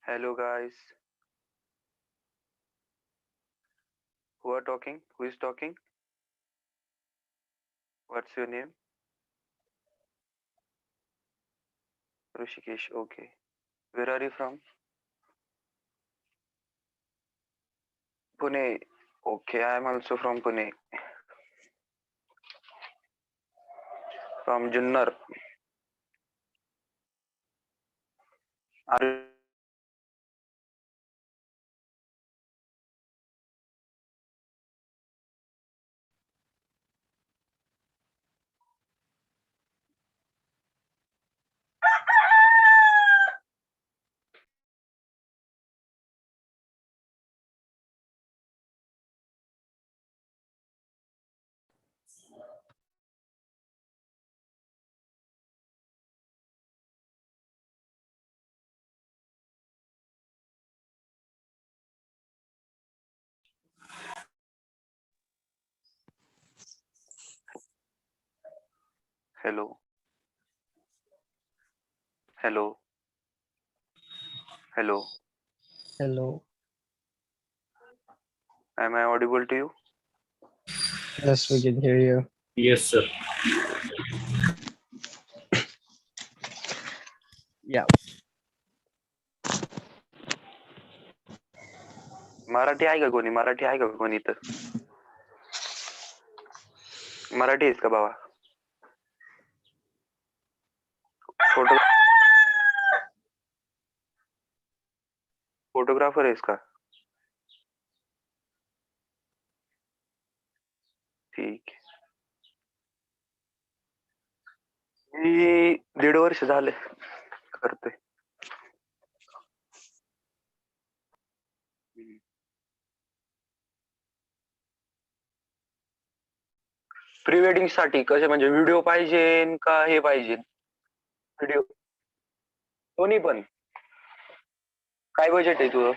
Hello guys, who are talking? Who is talking? What's your name? Rushikesh. Okay. Where are you from? Pune. Okay, I am also from Pune. From Junnar. Are you hello? Hello. Hello. Hello. Am I audible to you? Yes, we can hear you. Yes, sir. Yeah. Marathi आहे का कोणी? मराठी आहे का कोणी इथं? मराठी आहेस का बाबा? Photo photographer आहेस का? ठीक आहे. मी 1.5 वर्ष झाले करतोय. प्री वेडिंग साठी कसे म्हणजे व्हिडिओ पाहिजे का हे पाहिजे? व्हिडिओ दोन्ही पण. काय बजेट आहे तुझं?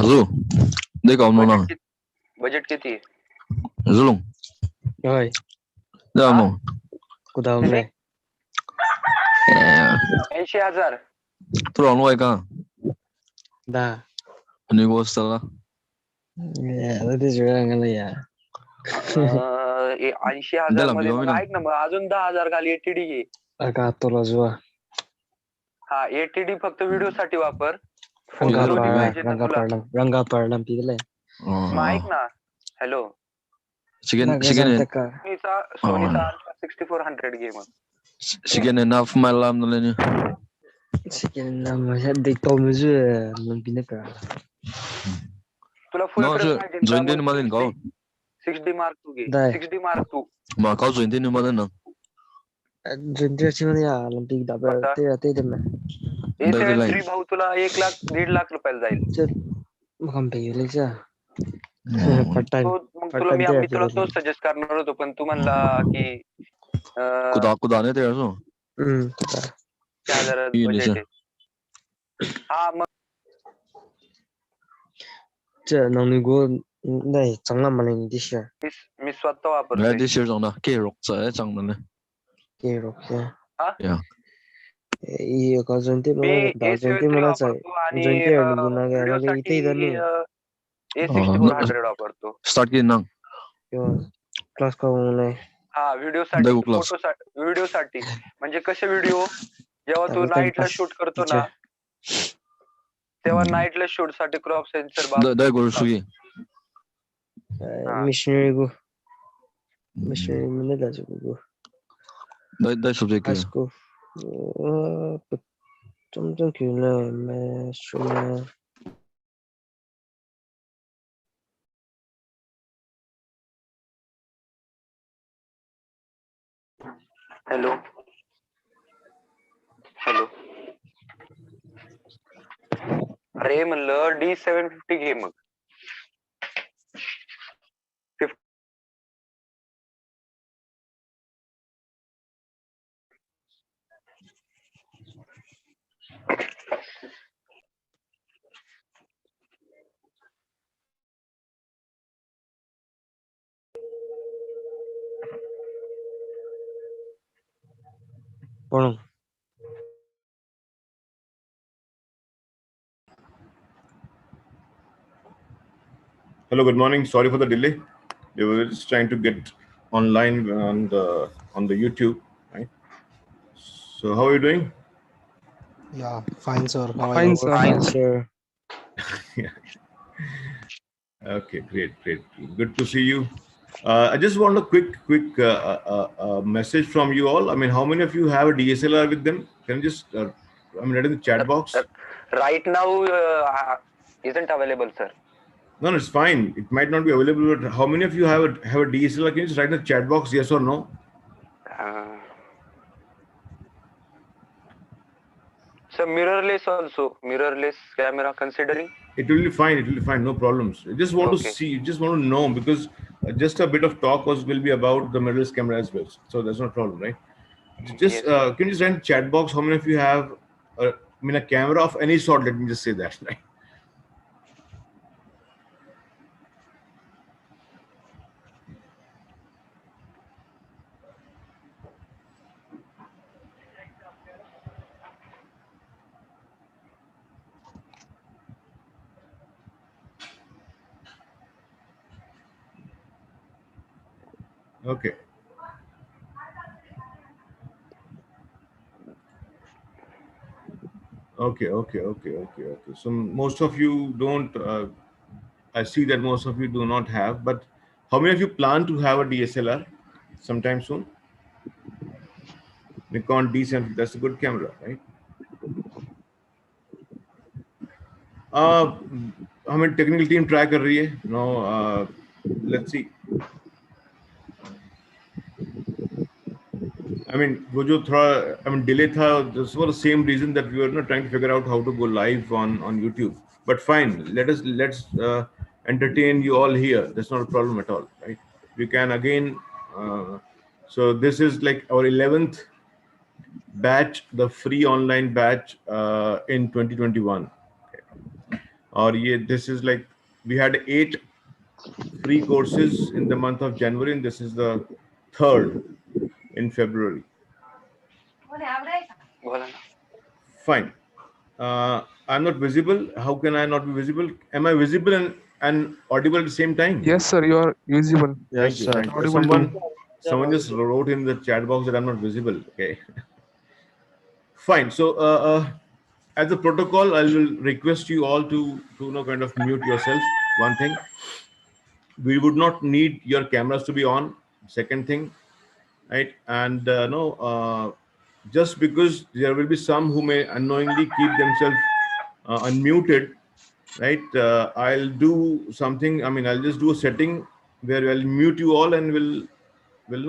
Azu, dek kamu nang, budget किती आहे? zulung, Oi, dah हा? mau, kuda किती? me. 80,000. terus anu kan, Da. ini gua salah, Yeah, that is wrong ya. 80,000 dalam मध्ये video मग mana? ऐक ना, मग अजून 10,000 खाली एटीडी घे. Agak tolong zua. हा, एटीडी फक्त व्हिडिओ साठी वापर. Tiga फोटो dalam दोन्ही video. पाहिजे ना तुला? Rangga parlam pile. मग ऐक ना. Hello. Sekian, Naga sekian, teka. सोनीचा अल्ट्रा 6400 घे मग. sekian enough malam nolenya. Sekian nama saya di tom zu nampine ka. तुला फुल No, फ्रेम sih, पाहिजे का? join मग din malin kau, 6D Mark II घे. Dai. 6D Mark II. ma kau join din malin nang, Jendir cuma ya lampi dapat कसा? te deme. dah A7 lain. III भाऊ तुला 1 लाख 1.5 लाख रुपयाला जाईल. Cet makam pe leza. Part time. मग Part तुला time मी te तुला तोच suggest करणार होतो, पण तू म्हणला की Kuda ne terus tu, 10,000 ini budget sih, आहे. हा मग Ce nang ni go nai changla maling di sha. मी स्वतः nggak वापरतोय. di share dong dah, kerok saya cang mana, Ke rok ya. ya, I ka jonte me mana da A7 jonte III mana chai. वापरतो आणि Jonte erling na ga video na ga साठी itei da ni. A6400 वापरतो. start gini nang, Yo class ka nai. हा, video dah साठी, gua kelas, photo साठी, video साठी. म्हणजे कसे व्हिडिओ जेव्हा तू Double time नाईटला pass शूट करतो ना, teacher. तेव्हा नाईटला शूट साठी crop sensor dah gua sugi, Missionary go. Missionary mana da go. dah subjek High ya, school. Trong kiểu là mà suna hello. Hello. अरे म्हणलं D750 घे मग. Porong. Hello, good morning. Sorry for the delay. We were just trying to get online on the YouTube, right? So, how are you doing? Yeah, fine, sir. How are Fine, you? sir. Fine, sir. Yeah. Okay, great. Good to see you. I just want a quick message from you all. I mean, how many of you have a DSLR with them? Can you just, write in the chat Uh, box? right now isn't available, sir. No, it's fine. It might not be available, but how many of you have a DSLR? Can you just write in the chat box, yes or no? Uh, so mirrorless camera considering. It will be fine. It will be fine. No problems. I just want to Okay. see. Just want to know because just a bit of talk will be about the mirrorless camera as well. So that's not a problem, right? Just Yes, sir. can you just write in chat box how many of you have? A camera of any sort. Let me just say that, right? Okay. Okay. So most of you don't. I see that most of you do not have. But how many of you plan to have a DSLR sometime soon? Nikon D7. That's a good camera, right? Uh, हमें technical team try कर रही है no let's see I mean वो जो थोड़ा I mean delay था this was the same reason that we were not trying to figure out how to go live on YouTube but fine let's entertain you all here that's not a problem at all right we can again uh, so this is like our 11th batch the free online batch in 2021 और ये this is like we had 8 free courses in the month of January, and this is the third in February. बोला ना. Fine. I'm not visible. How can I not be visible? Am I visible and audible at the same time? Yes, sir, you are visible. Thank Yes, you. sir. Thank you. Audible too. Someone just wrote in the chat box that I'm not visible. Okay. Fine. So, as a protocol, I will request you all to kind of mute yourself. One thing, we would not need your cameras to be on. Second thing, right? And no, just because there will be some who may unknowingly keep themselves unmuted, right? I'll do something. I mean, I'll just do a setting where I'll mute you all and will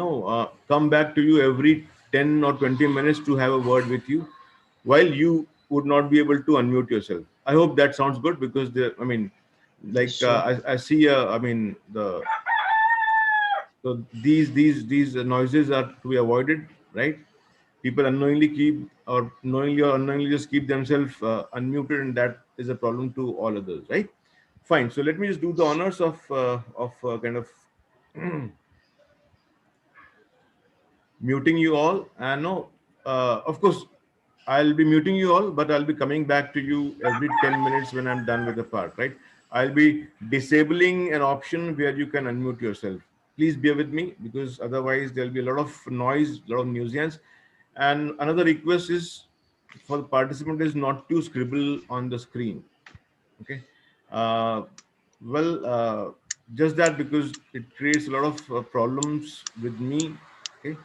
know come back to you every 10 or 20 minutes to have a word with you, while you would not be able to unmute yourself. I hope that sounds good because I mean, Yes, like sir. I see. I mean the so these noises are to be avoided, right? People unknowingly keep or knowingly or unknowingly just keep themselves unmuted, and that is a problem to all others, right? Fine. So let me just do the honors of kind of muting you all. And no, of course, I'll be muting you all, but I'll be coming back to you every 10 minutes when I'm done with the part, right? I'll be disabling an option where you can unmute yourself. Please bear with me because otherwise there'll be a lot of noise, a lot of nuisance. And another request is for the participant is not to scribble on the screen. Okay. Uh, well, just that because it creates a lot of problems with me. Okay.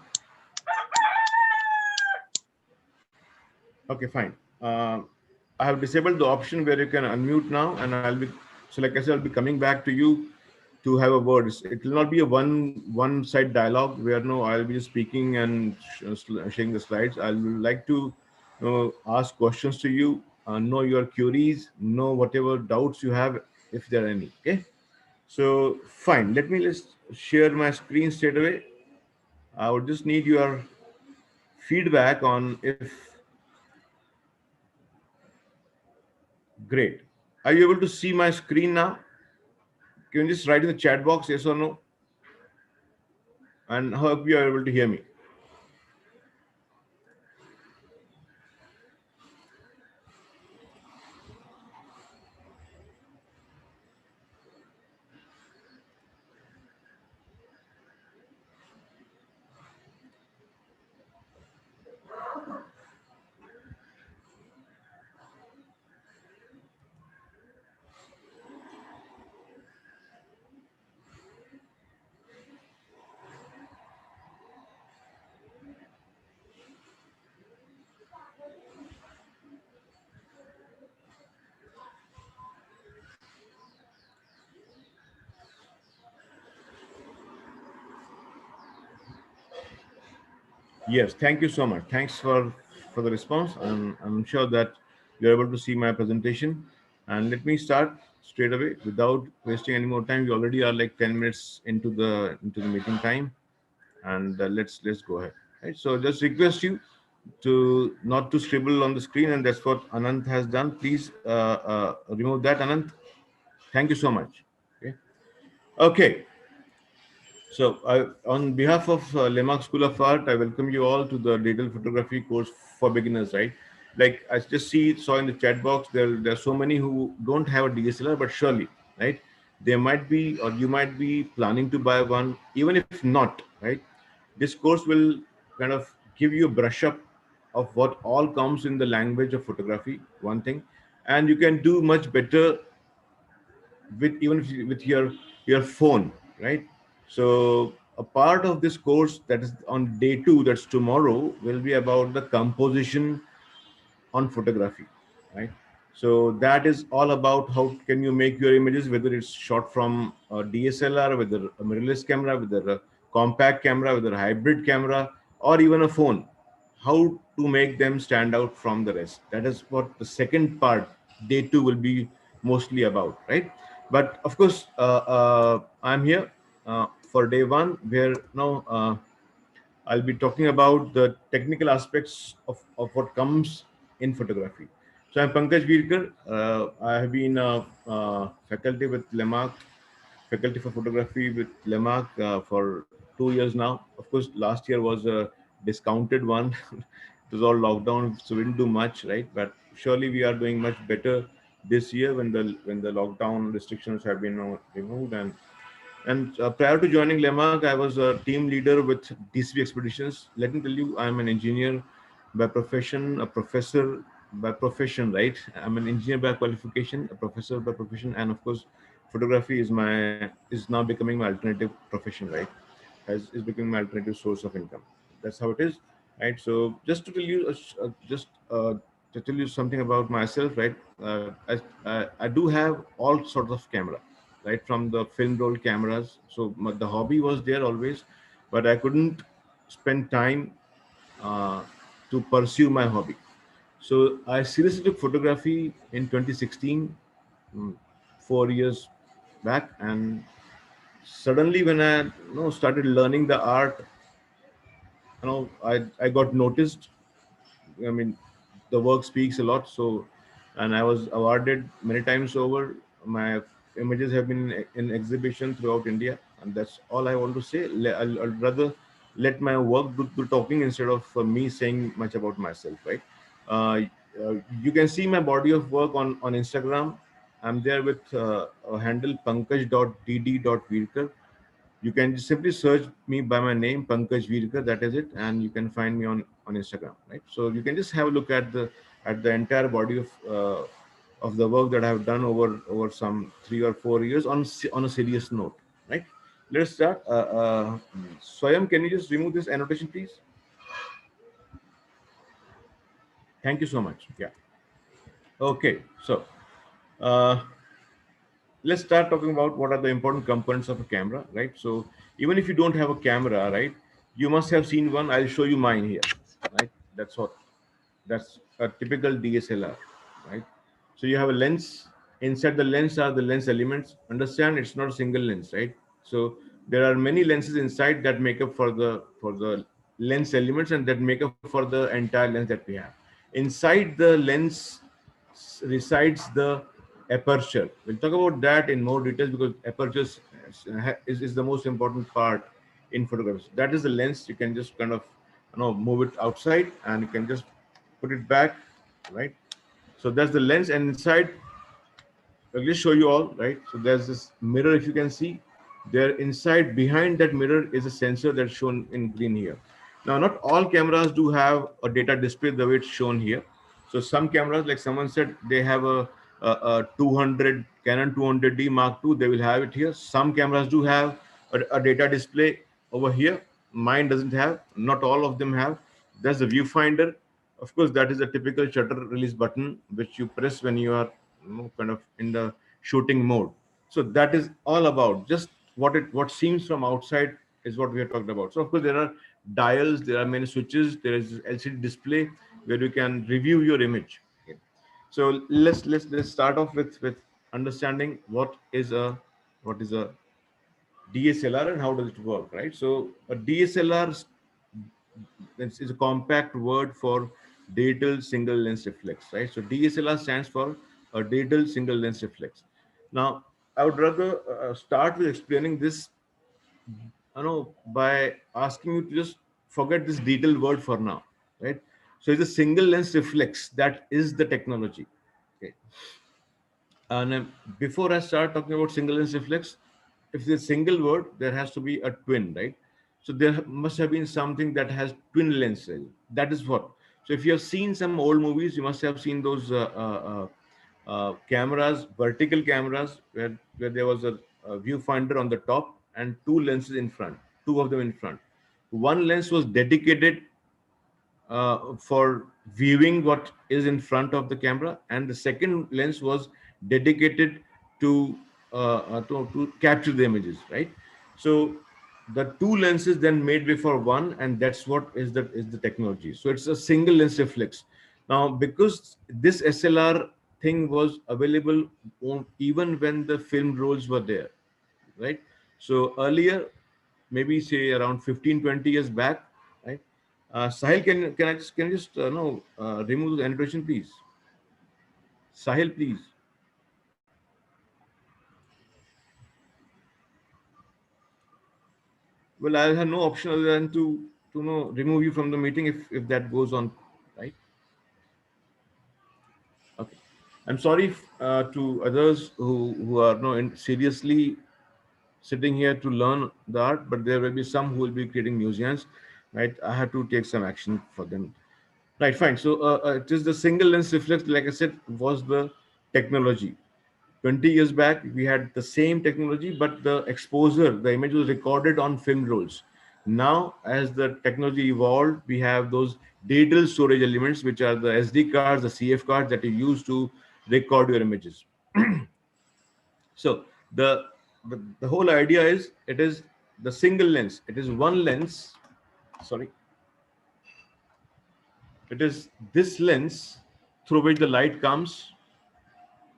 Okay, fine. I have disabled the option where you can unmute now, and I'll be so like I said, I'll be coming back to you to have a word. It will not be a one side dialogue where no, I'll be just speaking and sharing the slides. I will like to ask questions to you, know your queries, know whatever doubts you have if there are any. Okay, so fine. Let me just share my screen straight away. I would just need your feedback on if great. Are you able to see my screen now? Can you just write in the chat box yes or no? And hope you are able to hear me. Yes, thank you so much. Thanks for the response. I'm sure that you're able to see my presentation. And let me start straight away without wasting any more time. We already are like 10 minutes into the meeting time, and let's go ahead. Right. So just request you to not to scribble on the screen, and that's what Anant has done. Please remove that, Anant. Thank you so much. Okay. Okay. So, on behalf of Lemak School of Art, I welcome you all to the digital photography course for beginners. Right, like I just saw in the chat box, there are so many who don't have a DSLR, but surely, right, they might be, or you might be planning to buy one. Even if not, right, this course will kind of give you a brush up of what all comes in the language of photography. One thing, and you can do much better with even if with your phone, right? So a part of this course that is on day 2, that's tomorrow, will be about the composition on photography, right? So that is all about how can you make your images, whether it's shot from a DSLR, whether a mirrorless camera, whether a compact camera, whether a hybrid camera, or even a phone, how to make them stand out from the rest. That is what the second part, day 2, will be mostly about, right? But of course, I'm here for day 1, where now I'll be talking about the technical aspects of what comes in photography. So I'm Pankaj Virkar. I have been faculty with Lemak, faculty for photography with Lemak for 2 years now. Of course, last year was a discounted one. It was all lockdown, so we didn't do much, right? But surely we are doing much better this year when the lockdown restrictions have been removed. And prior to joining Lemak, I was a team leader with DCB Expeditions. Let me tell you, I'm an engineer by profession, a professor by profession, right? I'm an engineer by qualification, a professor by profession, and of course, photography is now becoming my alternative profession, right? Is becoming my alternative source of income. That's how it is, right? So just to tell you, to tell you something about myself, right? I do have all sorts of camera, right, from the film roll cameras. So the hobby was there always, but I couldn't spend time uh, to pursue my hobby. So I seriously took photography in 2016, mm, 4 years back, and suddenly when I started learning the art, I got noticed. I mean, the work speaks a lot. So, and I was awarded many times over. My images have been in exhibition throughout India, and that's all I want to say. I'll rather let my work do talking instead of me saying much about myself, right? Uh, you can see my body of work on Instagram. I'm there with a handle pankaj.dd.virkar. You can just simply search me by my name, Pankaj Virkar. That is it, and you can find me on Instagram, right? So you can just have a look at the entire body of the work that I have done over some 3 or 4 years on a serious note, right? Let's start. Swayam, can you just remove this annotation, please? Thank you so much. Yeah. Okay. So. Uh, let's start talking about what are the important components of a camera, right? So even if you don't have a camera, right, you must have seen one. I'll show you mine here, right? That's a typical DSLR, right? So you have a lens. Inside the lens are the lens elements. Understand, it's not a single lens, right? So there are many lenses inside that make up for the lens elements, and that make up for the entire lens that we have. Inside the lens resides the aperture. We'll talk about that in more details because aperture is the most important part in photographs. That is the lens. You can just kind of move it outside, and you can just put it back, right? So that's the lens, and inside, I'll just show you all, right? So there's this mirror, if you can see. There inside, behind that mirror, is a sensor that's shown in green here. Now, not all cameras do have a data display the way it's shown here. So some cameras, like someone said, they have a 200 Canon 200D Mark II. They will have it here. Some cameras do have a data display over here. Mine doesn't have. Not all of them have. That's the viewfinder. Of course, that is a typical shutter release button which you press when you are kind of in the shooting mode. So that is all about just what seems from outside is what we are talking about. So of course there are dials, there are many switches, there is LCD display where you can review your image. Okay. So let's start off with understanding what is a DSLR and how does it work, right? So a DSLR is a compact word for digital single lens reflex, right? So DSLR stands for a digital single lens reflex. Now, I would rather start with explaining this, by asking you to just forget this detailed word for now, right? So it's a single lens reflex that is the technology. Okay. And before I start talking about single lens reflex, if it's a single word, there has to be a twin, right? So there must have been something that has twin lenses. That is what. So if you have seen some old movies, you must have seen those cameras, vertical cameras, where there was a viewfinder on the top and two lenses in front, two of them in front. One lens was dedicated for viewing what is in front of the camera, and the second lens was dedicated to to capture the images, right? So the two lenses then made way for one, and that's what is the technology. So it's a single lens reflex. Now, because this SLR thing was available even when the film rolls were there, right? So earlier, maybe say around 15-20 years back, right? Sahil, can you just no remove the annotation, please? Sahil, please. Well, I have no option other than to remove you from the meeting if that goes on, right? Okay. I'm sorry to others who are seriously sitting here to learn the art, but there will be some who will be creating museums, right? I have to take some action for them. Right, fine. So it is the single lens reflex, like I said, was the technology. 20 years back, we had the same technology, but the exposure, the image was recorded on film rolls. Now, as the technology evolved, we have those digital storage elements, which are the SD cards, the CF cards that you use to record your images. So the whole idea is it is the single lens. It is one lens. Sorry, it is this lens through which the light comes,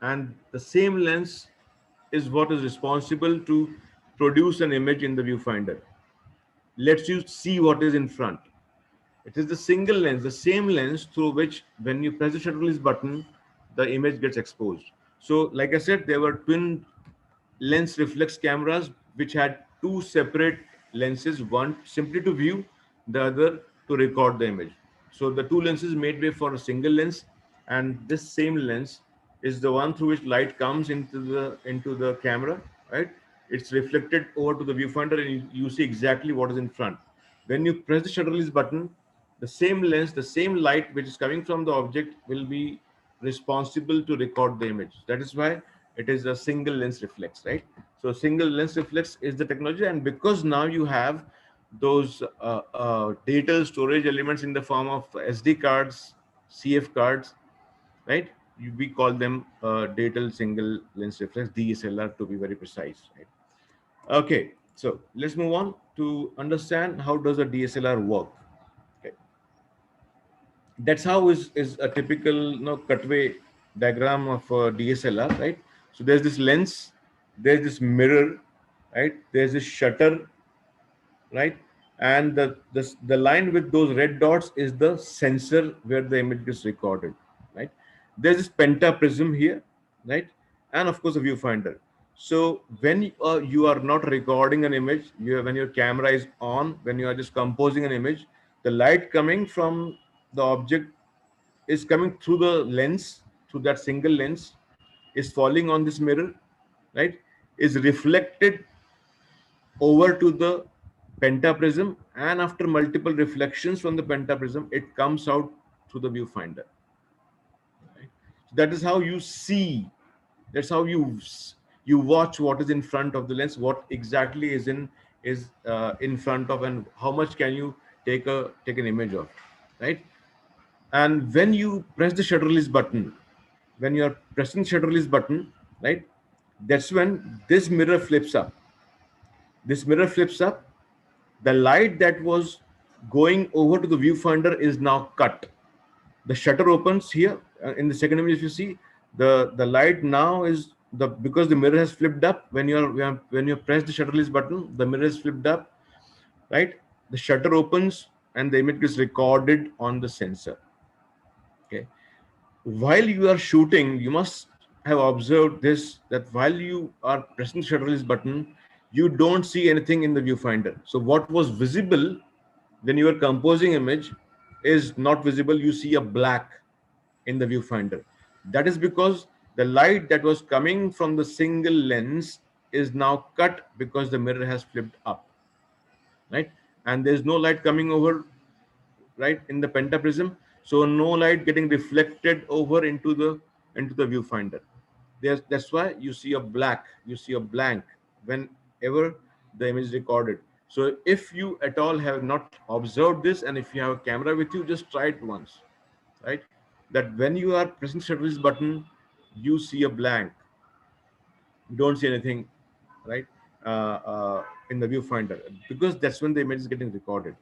and the same lens is what is responsible to produce an image in the viewfinder. Lets you see what is in front. It is the single lens, the same lens through which, when you press the shutter release button, the image gets exposed. So, like I said, there were twin lens reflex cameras which had two separate lenses, one simply to view, the other to record the image. So the two lenses made way for a single lens, and this same lens is the one through which light comes into the camera, right? It's reflected over to the viewfinder, and you see exactly what is in front. When you press the shutter release button, the same lens, the same light which is coming from the object will be responsible to record the image. That is why it is a single lens reflex, right? So single lens reflex is the technology, and because now you have those data storage elements in the form of SD cards, CF cards, right? We call them data single lens reflex, DSLR to be very precise, right? Okay, so let's move on to understand how does a DSLR work. Okay. That's how is a typical cutaway diagram of a DSLR, right? So there's this lens, there's this mirror, right? There's this shutter, right? And the line with those red dots is the sensor where the image is recorded, right? There's this pentaprism here, right? And of course a viewfinder. So when you are not recording an image, when your camera is on, when you are just composing an image, the light coming from the object is coming through the lens, through that single lens, is falling on this mirror, right? Is reflected over to the pentaprism, and after multiple reflections from the pentaprism, it comes out through the viewfinder. Right? So that is how you see. That's how you watch what is in front of the lens, what exactly is in front of, and how much can you take an image of, right? And when you press the shutter release button, when you are pressing shutter release button, right, that's when this mirror flips up. This mirror flips up. The light that was going over to the viewfinder is now cut. The shutter opens here in the second image. If you see, the light now is the, because the mirror has flipped up. When you press the shutter release button, the mirror is flipped up, right? The shutter opens and the image is recorded on the sensor. Okay. While you are shooting, you must have observed this, that while you are pressing the shutter release button, you don't see anything in the viewfinder. So what was visible when you are composing image is not visible. You see a black in the viewfinder. That is because the light that was coming from the single lens is now cut because the mirror has flipped up, right? And there's no light coming over, right, in the pentaprism, so no light getting reflected over into the viewfinder. That's why you see a black, you see a blank whenever the image is recorded. So if you at all have not observed this, and if you have a camera with you, just try it once, right? That when you are pressing the shutter release button, you see a blank, you don't see anything, right, in the viewfinder, because that's when the image is getting recorded.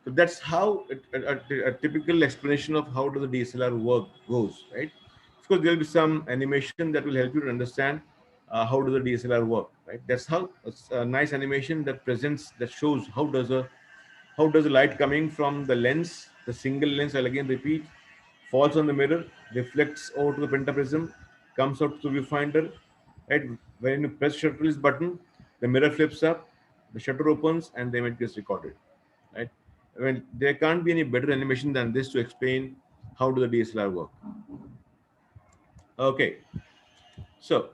So that's how a typical explanation of how does the DSLR work goes, right? Of course, there will be some animation that will help you to understand how does the DSLR work, right? That's how a nice animation that presents, that shows how does the light coming from the lens, the single lens, I'll again repeat, falls on the mirror, reflects over to the pentaprism, comes out to the viewfinder, right? When you press shutter release button, the mirror flips up, the shutter opens, and the image gets recorded, right? I mean, there can't be any better animation than this to explain how do the DSLR work. Okay, so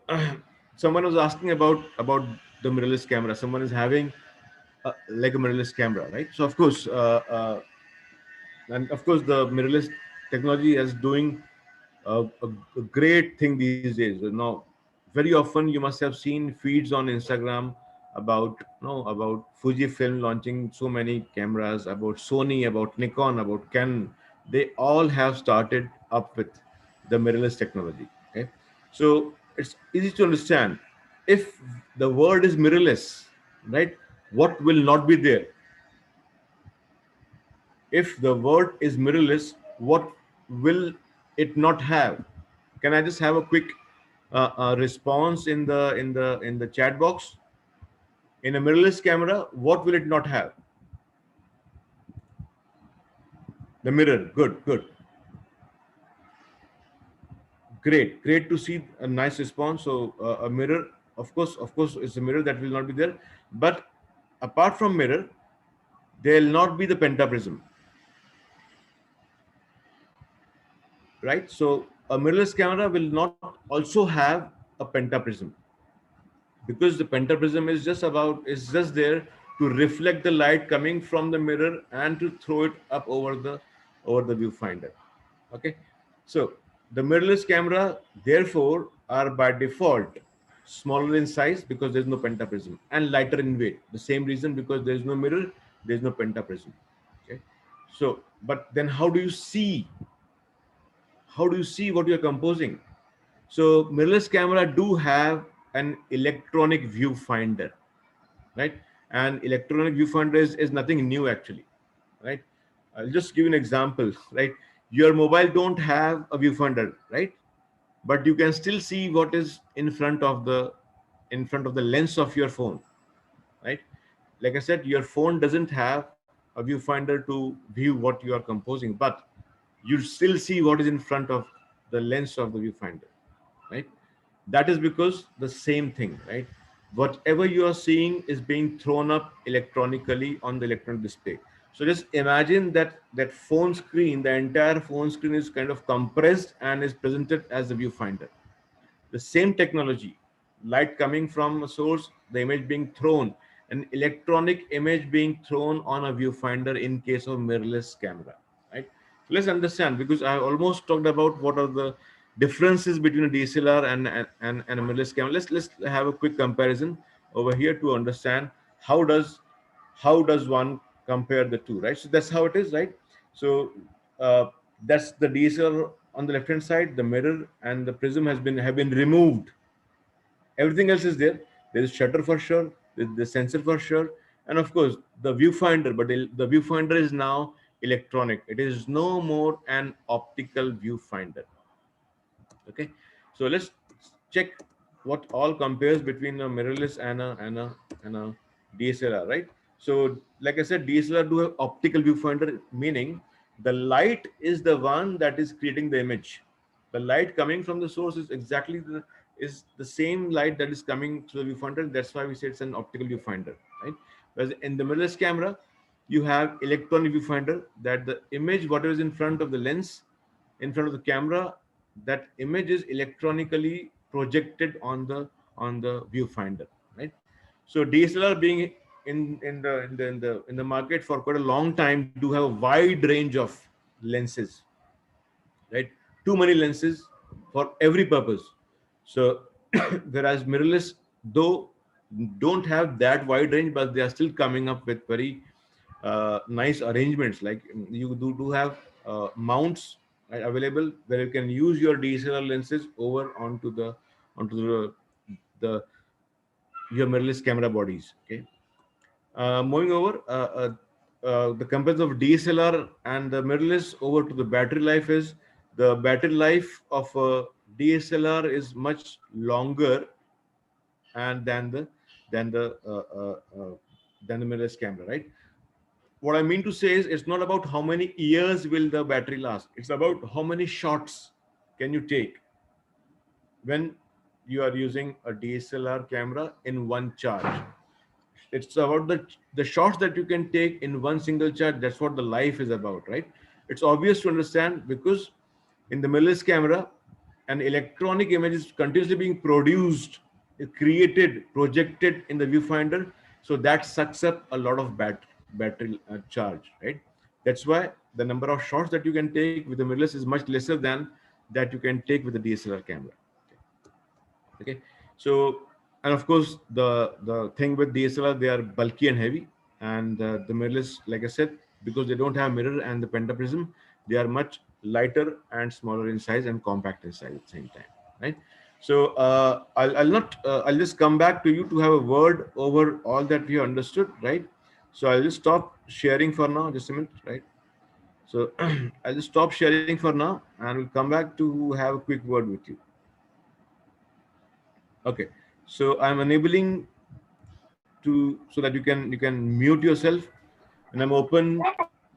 someone was asking about the mirrorless camera. Someone is having like a mirrorless camera, right? So of course the mirrorless technology is doing a great thing these days. Now, very often you must have seen feeds on Instagram about, about Fujifilm launching so many cameras, about Sony, about Nikon, about Canon. They all have started up with the mirrorless technology. Okay, so it's easy to understand. If the world is mirrorless, right, what will not be there? If the word is mirrorless, what will it not have? Can I just have a quick response in the chat box? In a mirrorless camera, what will it not have? The mirror. Good, good, great to see a nice response. So a mirror, of course, it's a mirror that will not be there. But apart from mirror, there will not be the pentaprism, right? So a mirrorless camera will not also have a pentaprism, because the pentaprism is just there to reflect the light coming from the mirror and to throw it up over the viewfinder. Okay, so the mirrorless camera therefore are by default smaller in size because there's no pentaprism, and lighter in weight. The same reason, because there's no mirror, there's no pentaprism. Okay, so but then how do you see what you're composing? So mirrorless camera do have an electronic viewfinder, right? And electronic viewfinder is nothing new actually, right? I'll just give you an example, right? Your mobile don't have a viewfinder, right? But you can still see what is in front of the lens of your phone, right? Like I said, your phone doesn't have a viewfinder to view what you are composing, but you still see what is in front of the lens of the viewfinder, right? That is because the same thing, right? Whatever you are seeing is being thrown up electronically on the electronic display. So just imagine that phone screen, the entire phone screen is kind of compressed and is presented as the viewfinder. The same technology, light coming from a source, the image being thrown, an electronic image being thrown on a viewfinder in case of mirrorless camera, right? So let's understand, because I almost talked about what are the differences between a DSLR and a mirrorless camera. Let's have a quick comparison over here to understand how does one compare the two, right? So that's how it is, right? So uh, that's the DSLR on the left hand side. The mirror and the prism have been removed. Everything else is there. There is shutter for sure, there's the sensor for sure, and of course the viewfinder, but the viewfinder is now electronic. It is no more an optical viewfinder. Okay, so let's check what all compares between a mirrorless and a DSLR, right? So like I said, DSLR do have optical viewfinder, meaning the light is the one that is creating the image. The light coming from the source is exactly the same light that is coming to the viewfinder. That's why we say it's an optical viewfinder, right? Whereas in the mirrorless camera, you have electronic viewfinder, that the image, whatever is in front of the lens, in front of the camera, that image is electronically projected on the viewfinder, right? So DSLR being in the market for quite a long time, do have a wide range of lenses, right? Too many lenses for every purpose. So whereas mirrorless though don't have that wide range, but they are still coming up with very nice arrangements. Like you do have mounts available where you can use your DSLR lenses over onto the your mirrorless camera bodies. Okay. Moving over, the comparison of DSLR and the mirrorless over to the battery life is, the battery life of a DSLR is much longer and than the uh, uh, uh, than the mirrorless camera, right? What I mean to say is, it's not about how many years will the battery last. It's about how many shots can you take when you are using a DSLR camera in one charge. It's about the shots that you can take in one single charge. That's what the life is about, right? It's obvious to understand, because in the mirrorless camera, an electronic image is continuously being produced, created, projected in the viewfinder. So that sucks up a lot of battery charge, right? That's why the number of shots that you can take with the mirrorless is much lesser than that you can take with the DSLR camera. Okay, so, and of course the thing with DSLR, they are bulky and heavy, and the mirrorless, like I said, because they don't have mirror and the pentaprism, they are much lighter and smaller in size and compact in size at the same time, right? So I'll not I'll just come back to you to have a word over all that we understood, right? So I'll just stop sharing for now, just a minute, right? So I'll just stop sharing for now and we'll come back to have a quick word with you. Okay, so I'm enabling to, so that you can mute yourself, and I'm open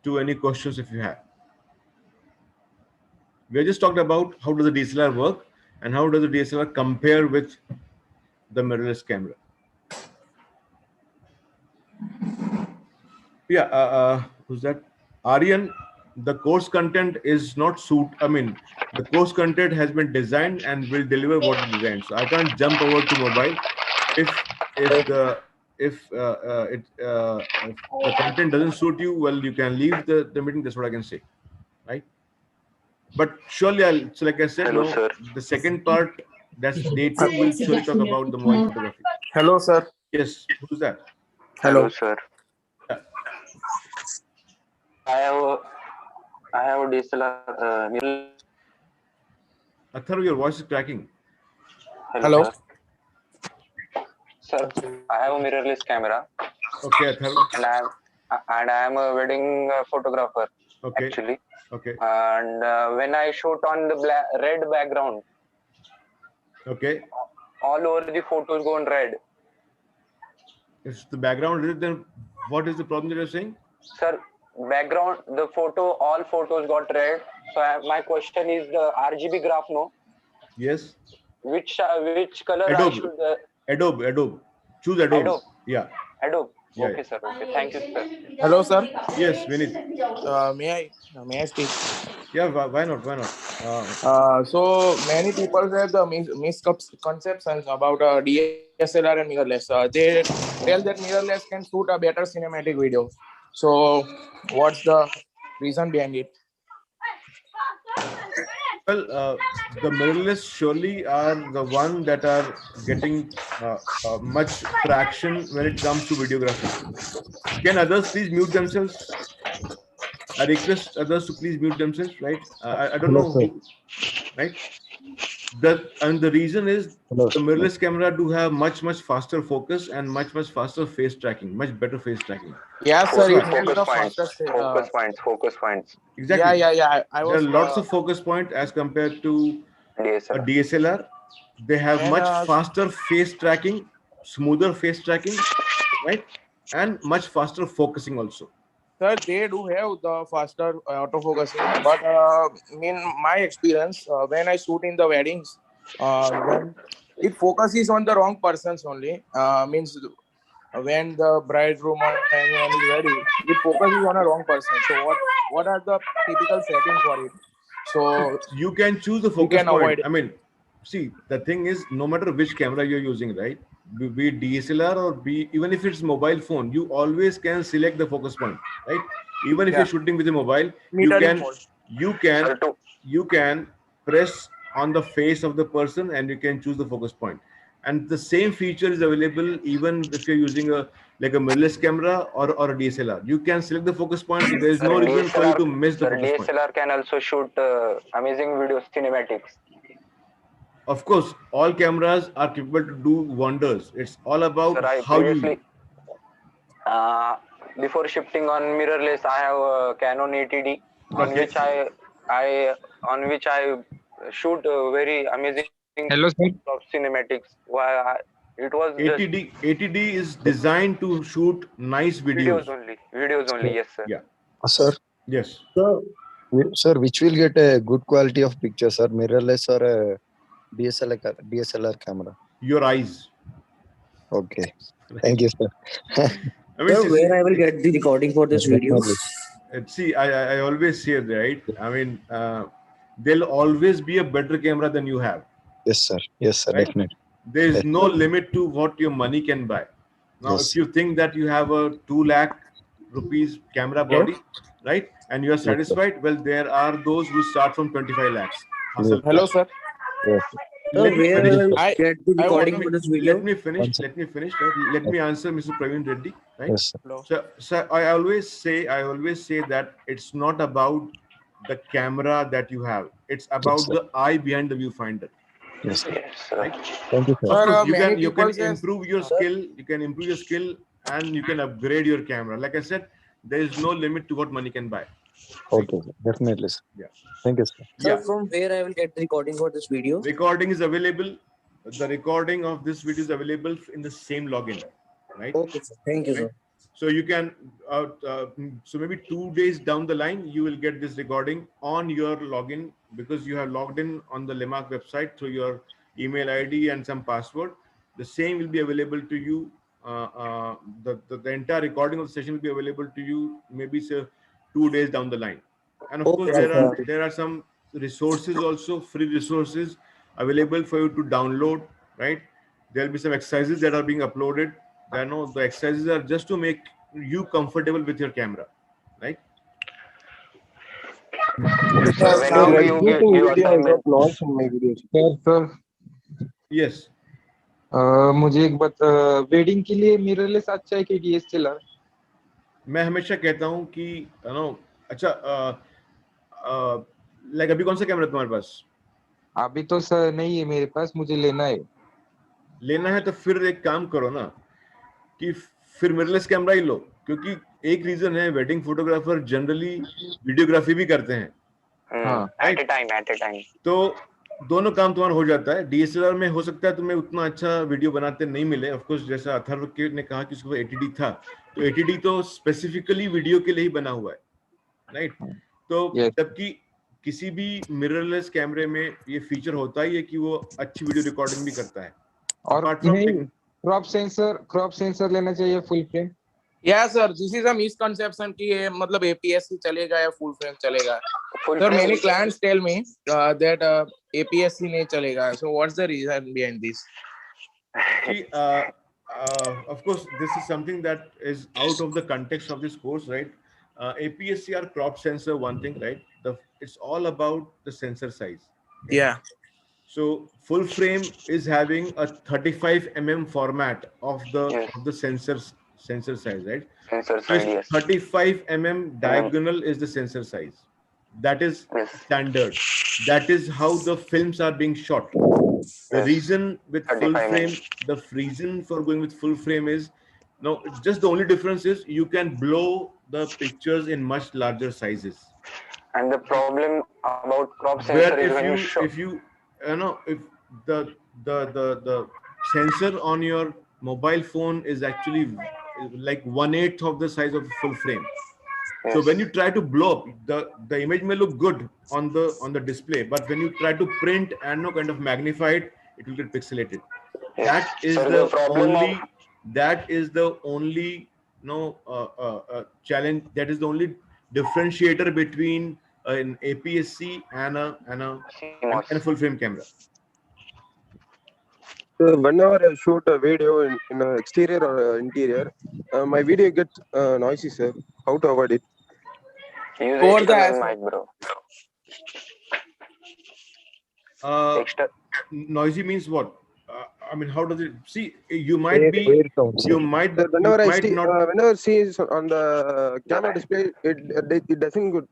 to any questions if you have. We just talked about how does the DSLR work and how does the DSLR compare with the mirrorless camera. Yeah, who's that? Aryan, the course content is not suit. I mean, the course content has been designed and will deliver what it designed. So I can't jump over to mobile. If the if the content doesn't suit you, well, you can leave the meeting. That's what I can say, right? But surely so like I said, Hello, no, sir. the second part, that's day 2, will surely talk about the mobile photography. Hello, sir. Yes, who's that? Hello, Hello. sir. Yeah. I have a DSLR mirror. Atharv, your voice is cracking. Hello. Sir, I have a mirrorless camera, Okay, Atharv. and I am a wedding photographer Okay. actually. Okay. And when I shoot on the red background, Okay. all over the photos go in red. If the background is, then what is the problem that you're saying? Sir, background, the photo, all photos got red. So my question is the RGB graph, no? Yes. Which color I Adobe. should? Adobe. Choose Adobe. Adobe. Yeah. Adobe. Yeah, Okay, sir. Okay. Thank you, sir. Hello, sir. Yes, Vinit. May I speak? Yeah, why not? So many people have the misconceptions about DSLR and mirrorless. They tell that mirrorless can shoot a better cinematic video. So what's the reason behind it? Well, the mirrorless surely are the one that are getting much traction when it comes to videography. Can others please mute themselves? I request others to please mute themselves, right? I don't Hello, know sir. who, right? the reason is Hello. the mirrorless camera do have much faster focus and much faster face tracking, much better face tracking. Yes, sir. Focus, It has the points, fastest. focus points. Exactly. I There was. are lots of focus point as compared to a DSLR. DSLR. They have And, much faster face tracking, smoother face tracking, right? And much faster focusing also. Sir, they do have the faster autofocusing, but in my experience, when I shoot in the weddings, when it focuses on the wrong persons only, means when the bridegroom or anyone is ready, it focuses on a wrong person. So what are the typical setting for it? So You can choose the we focus can avoid point. it. I mean, see, the thing is, no matter which camera you're using, right? Be it DSLR or be even if it's mobile phone, you always can select the focus point, right? Even if you're Yeah, shooting with a mobile, you metering can mode. you can Sir, to you can press on the face of the person and you can choose the focus point. And the same feature is available even if you're using a like a mirrorless camera or a DSLR. You can select the focus point, so there is sir, no reason for you DSLR, to miss the sir, focus point. DSLR can also shoot amazing video cinematics. Of course, all cameras are capable to do wonders. It's all about Sir, I how you. previously, uh, before shifting on mirrorless, I have a Canon 80D on Okay. which I on which I shoot very amazing Hello, sir. of cinematics. It was just 80D is designed to shoot nice videos. videos only. Yes, sir. Yeah. Sir, Yes. sir, which will get a good quality of picture, sir? Mirrorless or a DSLR camera? Your eyes. Okay. Right. Thank you, sir. I mean, Sir, see, where I will get the recording for this video? Definitely. see, I always say, right? I mean, there'll always be a better camera than you have, Yes, sir. Yes, sir. right? Definitely. There is no limit to what your money can buy. Now, Yes. if you think that you have a 2 lakh rupees camera body, right, and you are Yes, sir. satisfied, well, there are those who start from 25 lakhs. Yes. Hello, sir. Yes. Sir, Let me where I finish. will I get the I want recording to. for this video? Let me finish. One Let me finish. Right? Let me answer Mr. Praveen Reddy. Right. Yes, sir. Hello. So I always say that it's not about the camera that you have. It's Yes, about sir. the eye behind the viewfinder. Yes, sir. Yes, sir. Right. Thank you, sir. Of Sir, course, many you can people says. improve your skill. You can improve your skill, and you can upgrade your camera. Like I said, there is no limit to what money can buy. Okay, sir. Definitely, sir. Yeah. Thank you, sir. Sir, Yeah. from where I will get the recording for this video? Recording is available. The recording of this video is available in the same login, right? Okay, sir. Thank you, Right? sir. So you can, so maybe 2 days down the line, you will get this recording on your login because you have logged in on the Lemark website through your email ID and some password. The same will be available to you. The entire recording of the session will be available to you maybe say 2 days down the line. And of course, Okay, sir. there are some resources also, free resources available for you to download, right? There'll be some exercises that are being uploaded. I know the exercises are just to make you comfortable with your camera, right? Sir, Sir, whenever you give assignment, launched in my videos. Sir Yes. मुझे एक बात wedding के लिए mirrorless अच्छा है कि DSLR? मैं हमेशा कहता हूँ कि नो अच्छा लाइक अभी कौन सा कैमरा तुम्हारे पास? अभी तो सर नहीं है मेरे पास, मुझे लेना है। लेना है तो फिर एक काम करो ना कि फिर मिररलेस कैमरा ही लो, क्योंकि एक रीजन है, वेडिंग फोटोग्राफर जनरली वीडियोग्राफी भी करते हैं। at a time. तो दोनों काम तुम्हारा हो जाता है। डीएसएलआर में हो सकता है तुम्हें उतना अच्छा वीडियो बनाते नहीं मिले, ऑफ कोर्स जैसा अथर्व ने कहा कि उसको 80D था, तो 80D तो स्पेसिफिकली वीडियो के लिए ही बना हुआ है, राइट? तो जबकि किसी भी मिररलेस कैमरे में ये फीचर होता है कि वो अच्छी वीडियो रिकॉर्डिंग भी करता है। और नहीं क्रॉप सेंसर लेना चाहिए full frame? Yes, sir. This is a misconception कि ये मतलब APS-C चलेगा या full frame चलेगा. Sir, many clients tell me that APS-C नहीं चलेगा. So what's the reason behind this? See, of course, this is something that is out of the context of this course, right? APS-C or crop sensor, one thing, right? It's all about the sensor size. Okay? Yeah. So full frame is having a 35 mm format of the sensor size, right? Sensor size, yes. 35 mm diagonal is the sensor size. That is Yes. standard. That is how the films are being shot. The Yes. reason with full 35 frame, minutes. the reason for going with full frame is, no, just the only difference is you can blow the pictures in much larger sizes. And the problem about crop sensor Where is if when you you show. if you you know if the sensor on your mobile phone is actually like 1/8 of the size of full frame. So Yes. when you try to blow up, the image may look good on the display, but when you try to print and no kind of magnify it, it will get pixelated. Yes. That is Sir, the problem of the only no challenge. That is the only differentiator between an APS-C and CMOS. a full frame camera. So whenever I shoot a video in a exterior or interior, my video gets noisy, sir. How to avoid it? Use Over the external as mic, bro. Uh, Extra. Noisy means what? I mean, how does it see? You might be, Air sound, sir. Sir, you whenever I might see, not. whenever see is on the camera display, it doesn't good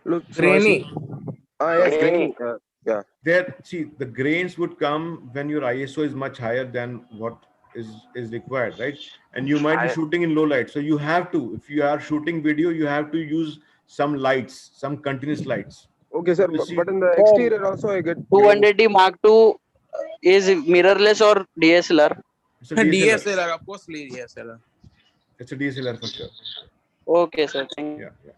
looks grainy. noisy. Yes, Grainy. grainy. Yeah. There, see, the grains would come when your ISO is much higher than what is required, right? And you might be I shooting in low light, so you have to, if you are shooting video, you have to use some lights, some continuous lights. Okay, sir. You see, But in the Sir, exterior also I get grainy. 200D Mark II is mirrorless or DSLR? it's a DSLR. DSLR, of course, DSLR. It's a DSLR for sure. Okay, sir. Thank you. Yeah.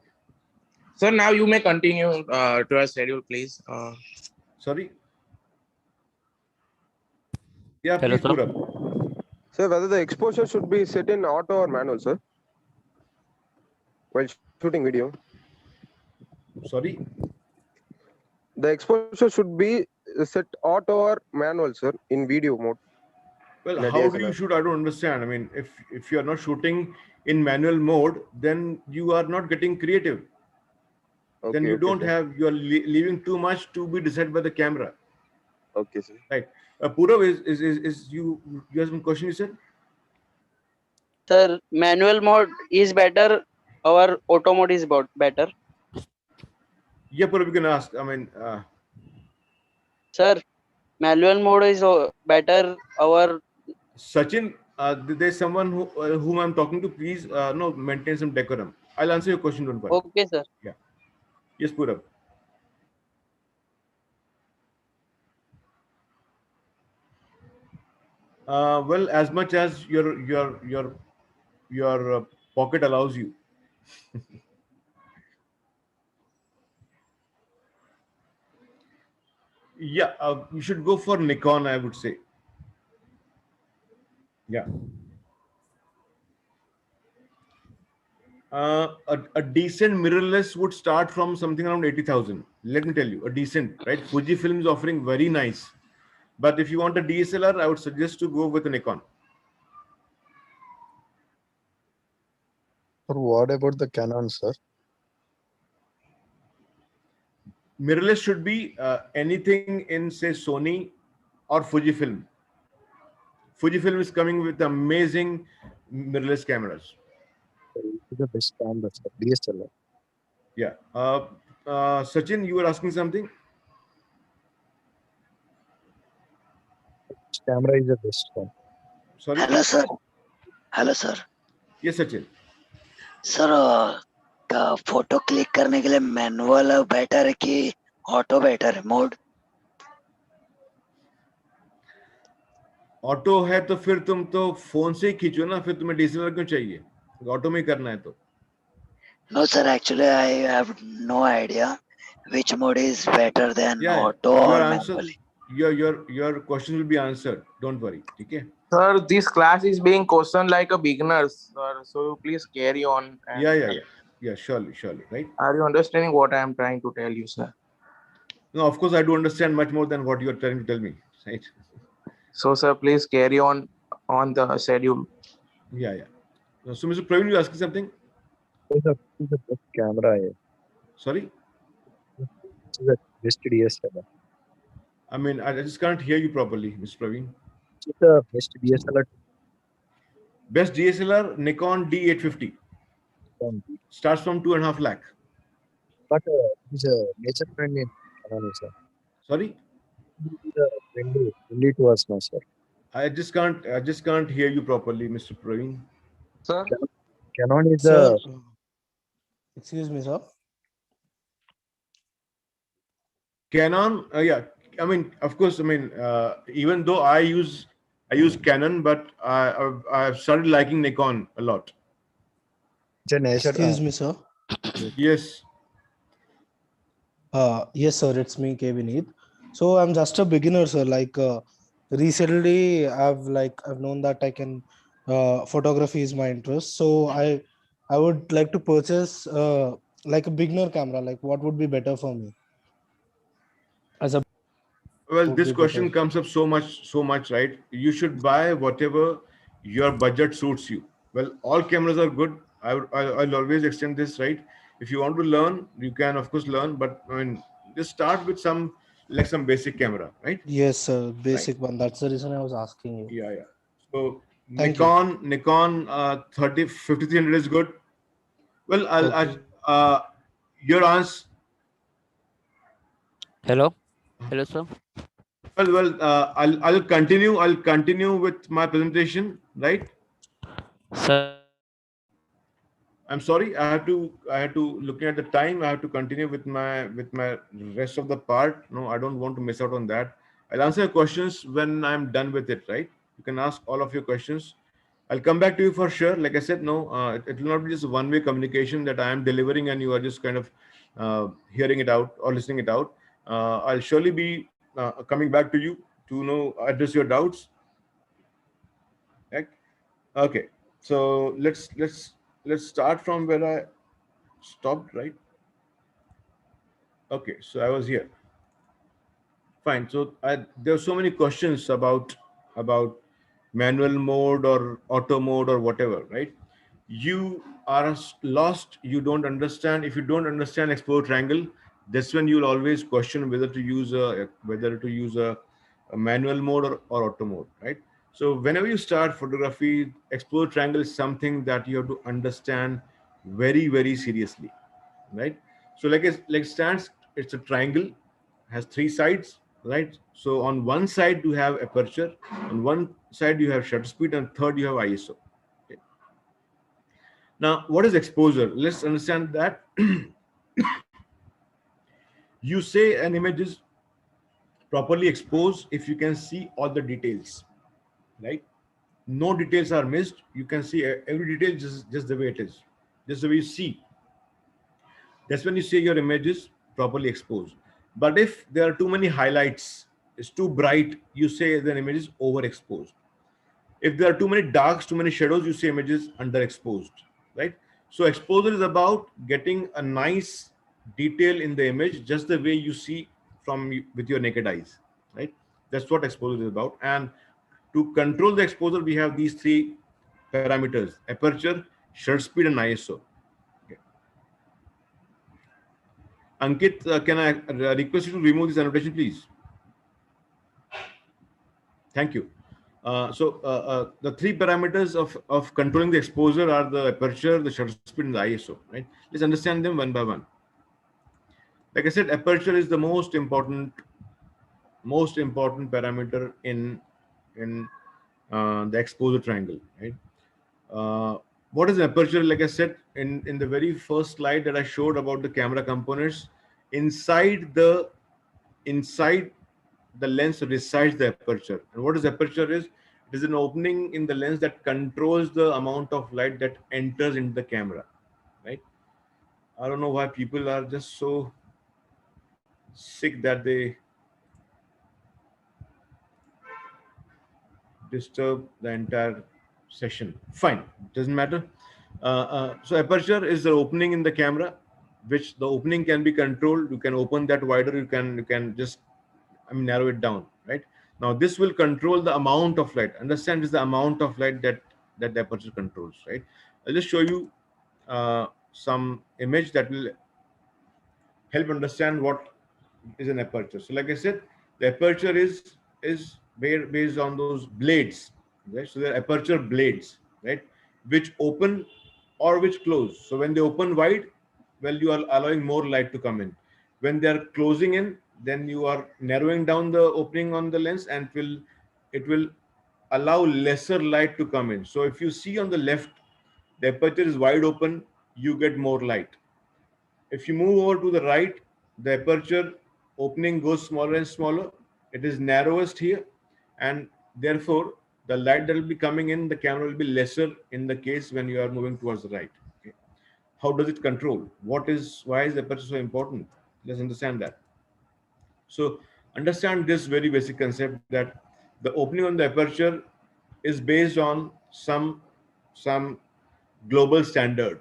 So now you may continue to our schedule, please. Sorry. Yeah, Hello, please sir. put up. Sir, whether the exposure should be set in auto or manual, sir, while shooting video. Sorry. The exposure should be set auto or manual, sir, in video mode. Well, in a how do you DSLR. shoot? I don't understand. I mean, if you are not shooting in manual mode, then you are not getting creative. Then Okay, you okay, don't sir. have, you are leaving too much to be decided by the camera. Okay, sir. Right. Purav, is you have some question you said? Sir, manual mode is better or auto mode is better? Yeah, Purav, you can ask. I mean, Sir, manual mode is better or Sachin, there's someone whom I'm talking to. Please, no, maintain some decorum. I'll answer your question. Don't worry. okay, sir. Yeah. Yes, Purav. Well, as much as your pocket allows you. Yeah, you should go for Nikon, I would say. Yeah. A decent mirrorless would start from something around 80,000. Let me tell you, a decent, right? Fujifilm is offering very nice. But if you want a DSLR, I would suggest to go with a Nikon. Or what about the Canon, sir? Mirrorless should be anything in, say, Sony or Fujifilm. Fujifilm is coming with amazing mirrorless cameras. The best camera, sir. DSLR. Yeah. Sachin, you were asking something? Which camera is the best one? Sorry? Hello sir hello sir Yes, Sachin. Sir का photo click करने के लिए manual better है कि auto better है mode auto है तो फिर तुम तो फोन से ही खींचो ना, फिर तुम्हें डीएसएलआर क्यों चाहिए? ऑटो में ही करना है तो. No sir actually I have no idea which mode is better than Yeah, auto your or answer, manually. your question will be answered. Don't worry. Okay. Sir, this class is being questioned like a beginner, sir. So please carry on. Yeah. Surely. Right. Are you understanding what I am trying to tell you, sir? No, of course I do understand much more than what you are trying to tell me. Right. So, sir, please carry on the schedule. Yeah. So, Mr. Praveen, you asking something? Which is the best camera? Sorry. Which is the best DSLR? I mean, I just can't hear you properly, Mr. Praveen. Which is the best DSLR? Best DSLR, Nikon D850. Starts from 2.5 lakh. but it's nature friendly Canon, sir. Sorry, It's friendly to us, no, sir. I just can't hear you properly, Mr. Praveen. Sir, Canon is Sir, a excuse me, sir. Canon, yeah. I mean, of course. I mean, even though I use Canon, but I've started liking Nikon a lot. it's a nature. Excuse me, sir. Yes. Yes, sir. It's me, Kevin. So I'm just a beginner, sir. Like recently, I've known that I can photography is my interest. So I would like to purchase like a beginner camera. Like what would be better for me? As a Well, would this be better. question comes up so much, right? You should buy whatever your budget suits you. Well, all cameras are good. I'll always extend this, right? If you want to learn, you can of course learn, but I mean, just start with some basic camera, right? Yes, sir. Right. Basic one. That's the reason I was asking you. Yeah, yeah. So Thank you. Nikon 5300 is good. Well, Okay. uh, your answer. Hello, hello, sir. I'll continue. I'll continue with my presentation, right? Sir, I'm sorry. I had to looking at the time. I have to continue with my rest of the part. No, I don't want to miss out on that. I'll answer your questions when I'm done with it. Right? You can ask all of your questions. I'll come back to you for sure. Like I said, no, it will not be just a one-way communication that I am delivering and you are just kind of hearing it out or listening it out. I'll surely be coming back to you to know address your doubts. Right? Okay. So let's start from where I stopped, right? Okay, so I was here. Fine. So there are so many questions about manual mode or auto mode or whatever, right? You are lost. You don't understand. If you don't understand explore triangle, that's when you'll always question whether to use a manual mode or auto mode, right? So whenever you start photography, explore triangle is something that you have to understand very seriously, right? So like stands, it's a triangle, has three sides, right? So on one side you have aperture, on one side you have shutter speed, and third you have ISO. Okay. Now, what is exposure? Let's understand that. You say an image is properly exposed if you can see all the details, right? No details are missed. You can see every detail just the way it is, just the way you see. That's when you say your image is properly exposed. But if there are too many highlights, it's too bright, you say the image is overexposed. If there are too many darks, too many shadows, you say image is underexposed, right? So exposure is about getting a nice detail in the image just the way you see with your naked eyes, right? That's what exposure is about. And to control the exposure, we have these three parameters: aperture, shutter speed, and ISO. Okay. Ankit, can I request you to remove this annotation, please? Thank you. The three parameters of controlling the exposure are the aperture, the shutter speed, and the ISO. Right? Let's understand them one by one. Like I said, aperture is the most important parameter in the exposure triangle. Right? What is an aperture? Like I said in the very first slide that I showed about the camera components, inside the lens resides the aperture. And what is aperture is? It is an opening in the lens that controls the amount of light that enters into the camera, right? I don't know why people are just so sick that they disturb the entire session. Fine, doesn't matter. So aperture is the opening in the camera, which the opening can be controlled. You can open that wider. You can just narrow it down, right? Now this will control the amount of light. Understand, is the amount of light that the aperture controls, right? I'll just show you some image that will help understand what is an aperture. So like I said, the aperture is based on those blades, right? So they're aperture blades, right, which open or which close. So when they open wide, well, you are allowing more light to come in. When they are closing in, then you are narrowing down the opening on the lens, and it will allow lesser light to come in. So if you see on the left, the aperture is wide open, you get more light. If you move over to the right, the aperture opening goes smaller and smaller. It is narrowest here, and therefore the light that will be coming in the camera will be lesser in the case when you are moving towards the right. Okay. How does it control? Why is the aperture so important? Let's understand that. So understand this very basic concept, that the opening on the aperture is based on some global standard.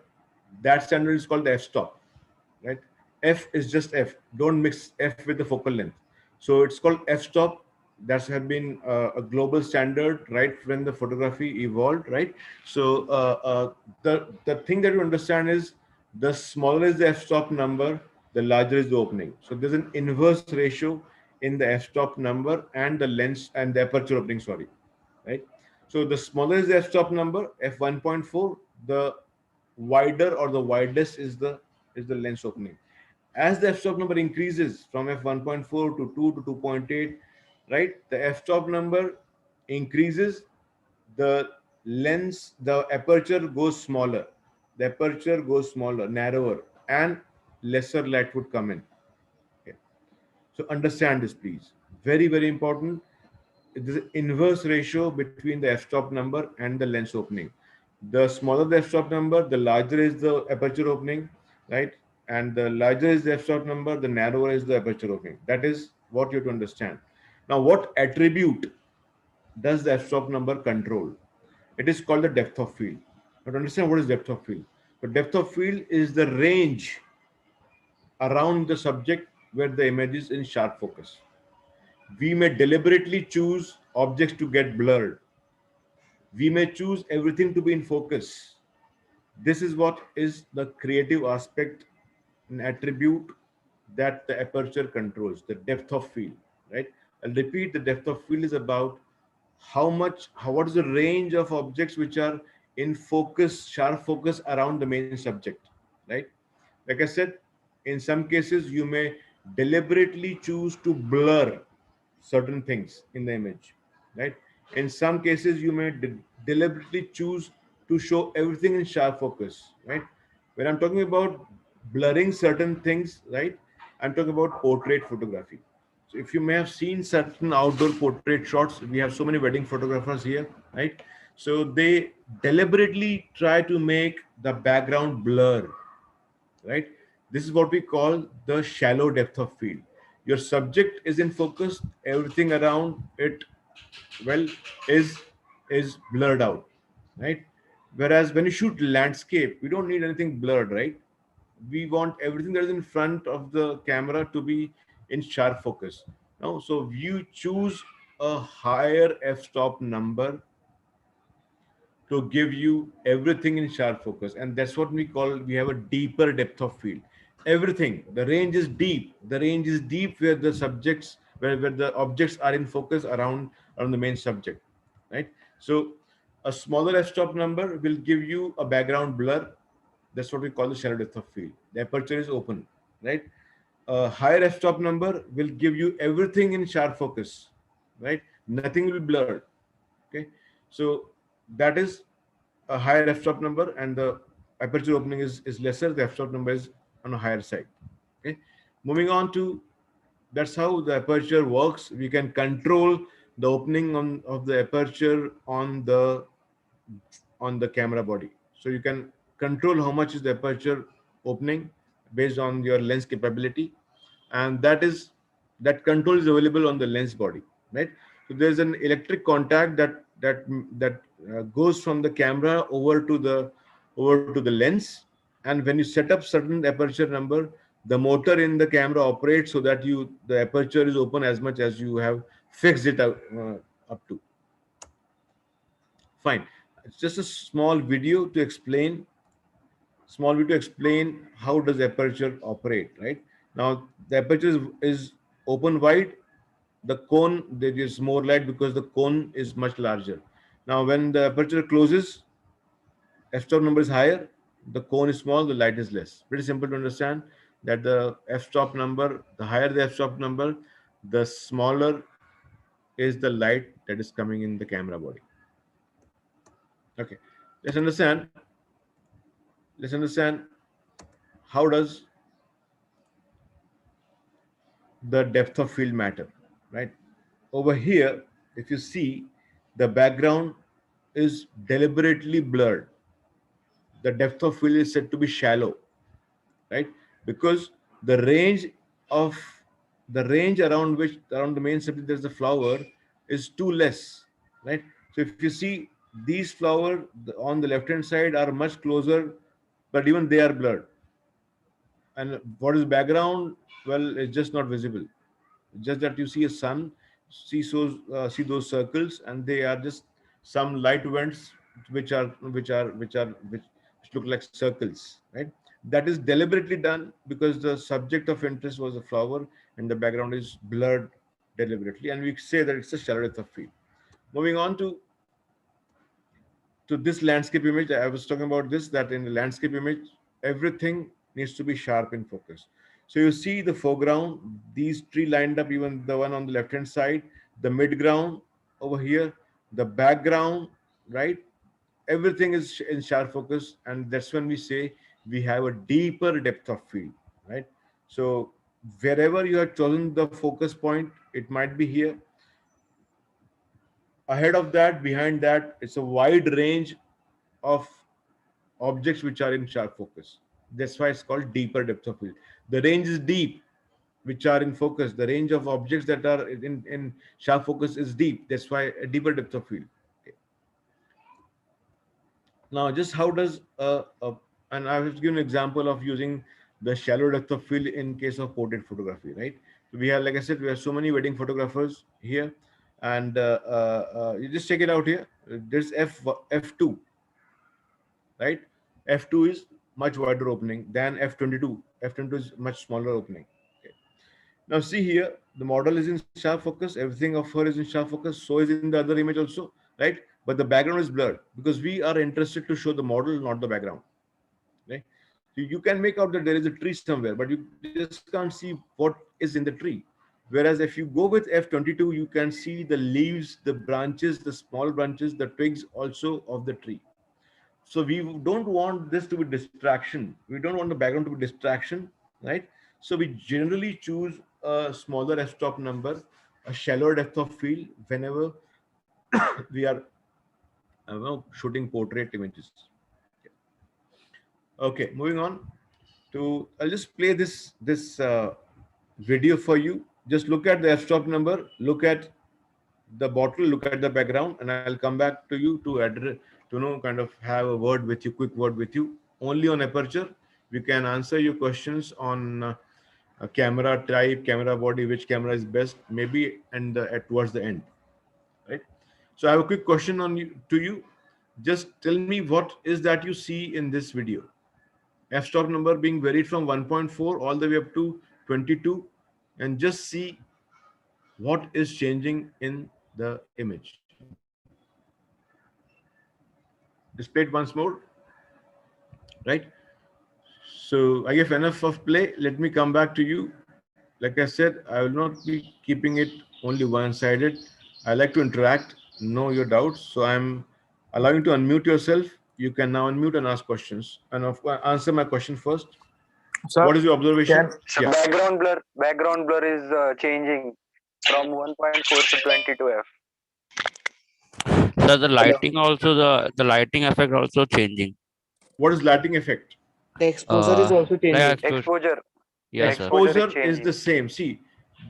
That standard is called the f-stop, right? F is just F. Don't mix F with the focal length. So it's called f-stop. That's have been a global standard right when the photography evolved, right? So the thing that you understand is, the smaller is the f-stop number, the larger is the opening. So there's an inverse ratio in the f-stop number and the lens and the aperture opening. Sorry, right? So the smaller is the f-stop number, f1.4, the wider or the widest is the lens opening. As the f-stop number increases from f1.4 to 2 to 2.8, right, the f-stop number increases, the lens, the aperture goes smaller, narrower, and lesser light would come in. Okay. So understand this, please. Very, very important. There's an inverse ratio between the f-stop number and the lens opening. The smaller the f-stop number, the larger is the aperture opening, right? And the larger is the f-stop number, the narrower is the aperture opening. That is what you have to understand. Now, what attribute does the f-stop number control? It is called the depth of field. Now, to understand what is depth of field, the depth of field is the range around the subject where the image is in sharp focus. We may deliberately choose objects to get blurred. We may choose everything to be in focus. This is what is the creative aspect, an attribute that the aperture controls, the depth of field, right? I'll repeat, the depth of field is about what is the range of objects which are in focus, sharp focus around the main subject, right? Like I said, in some cases, you may deliberately choose to blur certain things in the image, right? In some cases, you may deliberately choose to show everything in sharp focus, right? When I'm talking about blurring certain things, right, I'm talking about portrait photography. So if you may have seen certain outdoor portrait shots, we have so many wedding photographers here, right? So they deliberately try to make the background blur, right? This is what we call the shallow depth of field. Your subject is in focus, everything around it, well, is blurred out, right? Whereas when you shoot landscape, we don't need anything blurred, right? We want everything that is in front of the camera to be in sharp focus. Now, so you choose a higher f-stop number to give you everything in sharp focus, and that's what we have a deeper depth of field. Everything, the range is deep where the subjects, where the objects are in focus around the main subject, right? So a smaller f-stop number will give you a background blur. That's what we call the shallow depth of field. The aperture is open, right? A higher f-stop number will give you everything in sharp focus, right? Nothing will be blurred. Okay, so that is a higher f-stop number, and the aperture opening is lesser. The f-stop number is on a higher side. Okay, moving on to, that's how the aperture works. We can control the opening of the aperture on the camera body. So you can control how much is the aperture opening based on your lens capability, and that control is available on the lens body, right? So there's an electric contact that goes from the camera over to the lens, and when you set up certain aperture number, the motor in the camera operates so that the aperture is open as much as you have fixed it up to. Fine. It's just a small video to explain how does aperture operate, right? Now the aperture is open wide. The cone, there is more light because the cone is much larger. Now when the aperture closes, f-stop number is higher, the cone is small, the light is less. Pretty simple to understand that the f-stop number, the higher the f-stop number, the smaller is the light that is coming in the camera body. Okay, let's understand. Let's understand how does the depth of field matter, right? Over here, if you see, the background is deliberately blurred. The depth of field is said to be shallow, right? Because the range of around the main subject there's a flower is too less, right? So if you see these flowers on the left hand side are much closer, but even they are blurred. And what is background? Well, it's just not visible. Just that you see a sun, see those circles, and they are just some light events which look like circles, right? That is deliberately done because the subject of interest was a flower and the background is blurred deliberately, and we say that it's a shallow depth of field. Moving on to this landscape image, I was talking about this, that in the landscape image, everything needs to be sharp in focus. So you see the foreground, these three lined up, even the one on the left hand side, the midground over here, the background, right? Everything is in sharp focus, and that's when we say we have a deeper depth of field, right? So wherever you have chosen the focus point, it might be here. Ahead of that, behind that, it's a wide range of objects which are in sharp focus. That's why it's called deeper depth of field. The range is deep, which are in focus. The range of objects that are in sharp focus is deep. That's why a deeper depth of field. Okay. Now, just how does and I have given an example of using the shallow depth of field in case of portrait photography, right? So we have, like I said, we have so many wedding photographers here, and you just check it out here. There's f2, right? F2 is much wider opening than F22. F22 is much smaller opening. Okay. Now see here, the model is in sharp focus. Everything of her is in sharp focus. So is in the other image also, right? But the background is blurred because we are interested to show the model, not the background. Right? So you can make out that there is a tree somewhere, but you just can't see what is in the tree. Whereas if you go with F22, you can see the leaves, the branches, the small branches, the twigs also of the tree. So we don't want this to be distraction. We don't want the background to be distraction, right? So we generally choose a smaller f-stop number, a shallower depth of field whenever we are shooting portrait images. Okay, moving on to, I'll just play this video for you. Just look at the f-stop number, look at the bottle, look at the background, and I'll come back to you to address, to kind of have a word with you, quick word with you. Only on aperture, we can answer your questions on a camera type, camera body, which camera is best, maybe, and towards the end, right? So I have a quick question to you. Just tell me what is that you see in this video. F-stop number being varied from 1.4 all the way up to 22, and just see what is changing in the image. Display it once more, right? So I give enough of play. Let me come back to you. Like I said, I will not be keeping it only one-sided. I like to interact, know your doubts. So I'm allowing you to unmute yourself. You can now unmute and ask questions. And of course, answer my question first. Sir, What is your observation? So background blur is changing from 1.4 to 22 f. So the lighting also the lighting effect also changing. What is lighting effect? The exposure is also changing. Exposure. Yes, sir. Exposure is the same. See,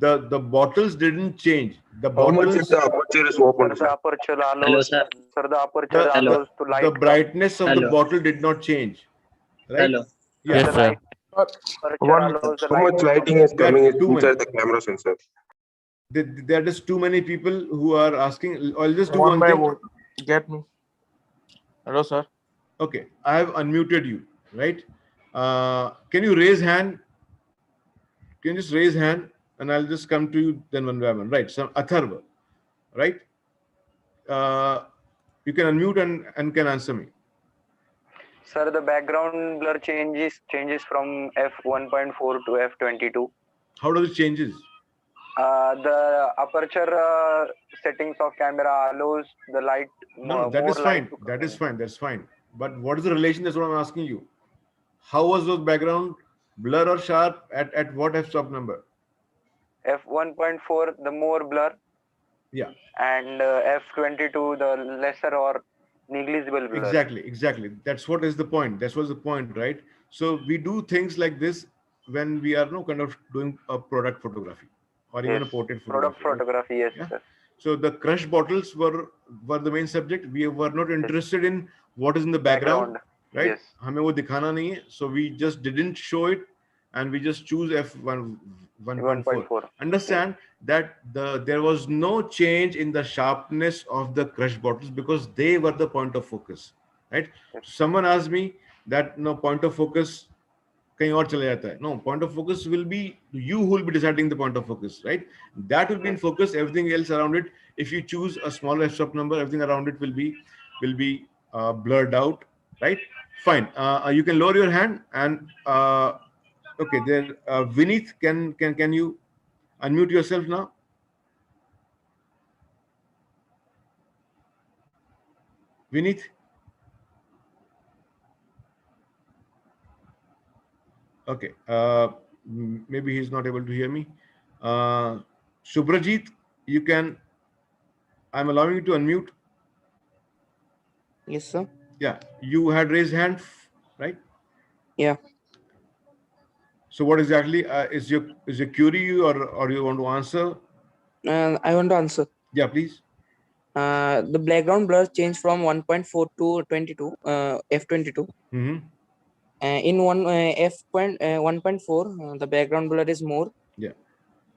the bottles didn't change. The How much bottles. if the aperture is open, The sir? aperture Hello, allows, sir. sir, the aperture allows to light The come. brightness of the Hello. bottle did not change, right? Hello. Yeah. Yes, The sir. light aperture One, allows the how light much to lighting come. is coming There are too inside many. the camera sensor? There are just too many people who are asking. I'll just do One one by thing. one. Get me. Hello, sir. Okay, I have unmuted you, right? Can you raise hand? Can you just raise hand, and I'll just come to you then one by one, right? So Atharva, right? You can unmute and can answer me. Sir, the background blur changes from f1.4 to f22. How does it changes? The aperture settings of camera allows the light No, that more is light fine. to come That is in. fine. That's fine. But what is the relation? That's what I'm asking you. How was those background blur or sharp at what f-stop number? F1.4 the more blur, Yeah, and f22 the lesser or negligible blur. exactly. That's what is the point. That's what's the point, right? So we do things like this when we are no kind of doing a product photography or even Yes. a portrait Product photography, right? photography, yes, Yeah. sir. So the crush bottles were the main subject. We were not interested in what is in the background, right? Yes. हमें वो दिखाना नहीं है. So we just didn't show it, and we just choose f1 1.4. 1.4. Understand that there was no change in the sharpness of the crush bottles because they were the point of focus, right? Someone asked me that no point of focus कहीं और चला जाता है. No, point of focus will be you who will be deciding the point of focus, right? That will be in focus. Everything else around it, if you choose a smaller f-stop number, everything around it will be blurred out, right? Fine. You can lower your hand and okay. There, Vineet, can you unmute yourself now? Vineet. Okay. Maybe he's not able to hear me. Shubhrajit, you can. I'm allowing you to unmute. Yes, sir. Yeah, you had raised hand, right? Yeah. So what exactly is your query or you want to answer? I want to answer. Yeah, please. The background blur changed from 1.4 to 22, f22. Mm-hmm. In 1.4, the background blur is more, Yeah.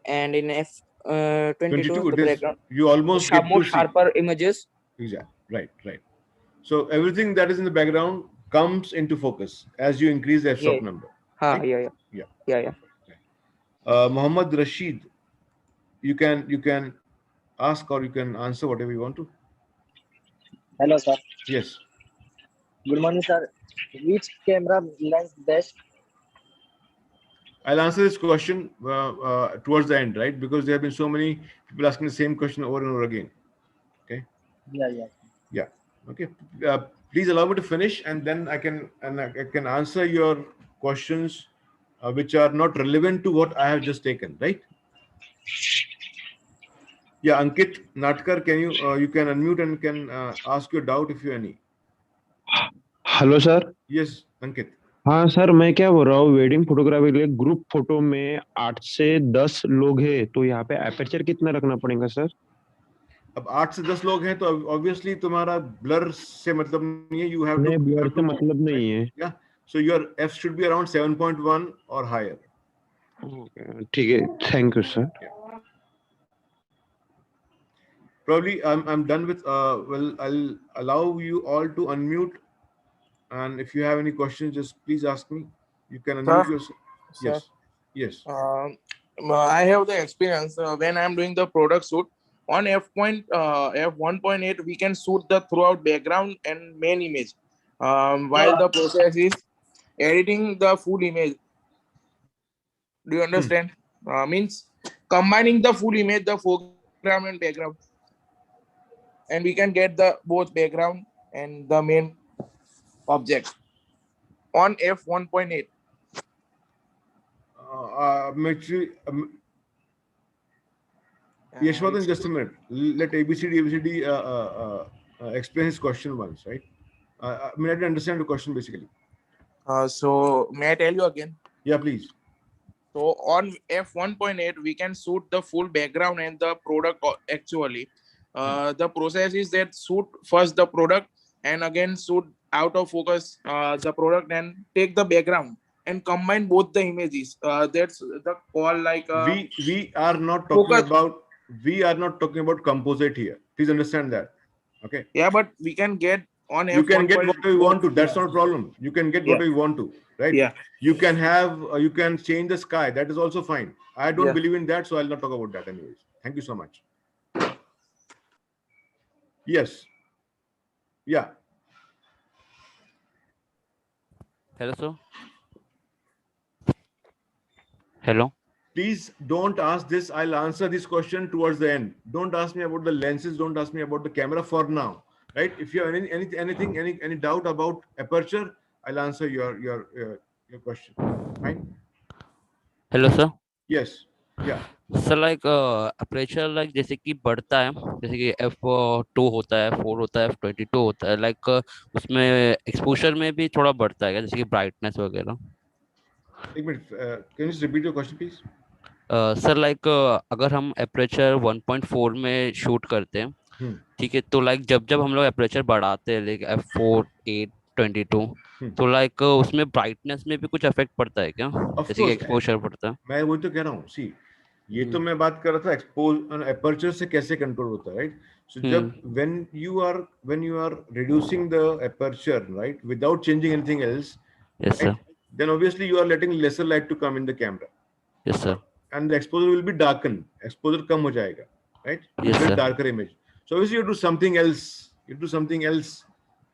and in f22, 22. the It is background you almost get more to see. sharper images. Exactly. Right. So everything that is in the background comes into focus as you increase the Yeah. f-stop number. Ha, Right? yeah. Muhammad Rashid, you can ask or you can answer whatever you want to. Hello, sir. Yes. Good morning, sir. Which camera lens best? I'll answer this question towards the end, right? Because there have been so many people asking the same question over and over again. Okay. Yeah. Okay. Please allow me to finish, and then I can answer your questions, which are not relevant to what I have just taken, right? Yeah, Ankit Natkar, can you can unmute and can ask your doubt if you any. Hello sir. Yes, Ankit. हाँ sir, मैं क्या बोल रहा हूँ, wedding photography के लिए group photo में 8 से 10 लोग हैं, तो यहाँ पे एपर्चर कितना रखना पड़ेगा सर? अब 8 से 10 लोग हैं तो ऑब्वियसली तुम्हारा ब्लर से मतलब नहीं है. यू हैव नहीं, टू ब्लर से मतलब नहीं है. या so your f should be around 7.1 or higher. ठीक है, thank you sir. Probably I'm done with well, I'll allow you all to unmute, and if you have any questions, just please ask me. You can unmute yourself. Sir. Yes. I have the experience when I'm doing the product shoot on f1.8 we can shoot the throughout background and main image, while the process is editing the full image. Do you understand? Means combining the full image, the foreground and background, and we can get the both background and the main object on f1.8. Actually, Yashwardhan, just a minute. Let ABCD explain his question once, right? I mean, I didn't understand the question basically. So may I tell you again? Yeah, please. So on f1.8 we can shoot the full background and the product actually. The process is that shoot first the product and again shoot out of focus the product and take the background and combine both the images. That's the call like we are not talking focus. about composite here. Please understand that. Okay. Yeah, but we can get on you can get f1.8 whatever you want to. That's not a problem. You can get whatever you want to, right? Yeah. You can have you can change the sky. That is also fine. I don't Yeah. believe in that, so I'll not talk about that anyways. Thank you so much. Yes. Yeah. Hello, sir. Hello. Please don't ask this. I'll answer this question towards the end. Don't ask me about the lenses. Don't ask me about the camera for now. Right? If you have any doubt about aperture, I'll answer your question. Fine. Hello, sir. Yes. Yeah. Sir like aperture like जैसे कि बढ़ता है, जैसे कि F2 होता है, F4 होता है, F22 होता है, लाइक उसमें एक्सपोजर में भी थोड़ा बढ़ता है क्या, जैसे कि ब्राइटनेस वगैरह? एक minute, can you just repeat your question, please? Sir like अगर हम अपर्चर 1.4 में शूट करते हैं, ठीक है, तो लाइक जब जब हम लोग अपर्चर बढ़ाते हैं लाइक F4, 8, 22, तो लाइक उसमें ब्राइटनेस में भी कुछ इफेक्ट पड़ता है क्या, Of जैसे कि course. एक्सपोजर बढ़ता है? मैं वही तो कह रहा हूँ. See, ये तो मैं बात कर रहा था एक्सपोज अपर्चर से कैसे कंट्रोल होता है, राइट? सो जब when you are reducing the aperture, right, without changing anything else, Yes, right, sir. then obviously you are letting lesser light to come in the camera. Yes, sir. And the exposure will be darkened. Exposure कम हो जाएगा, right? You Yes, get sir. darker image. So obviously you do something else. You do something else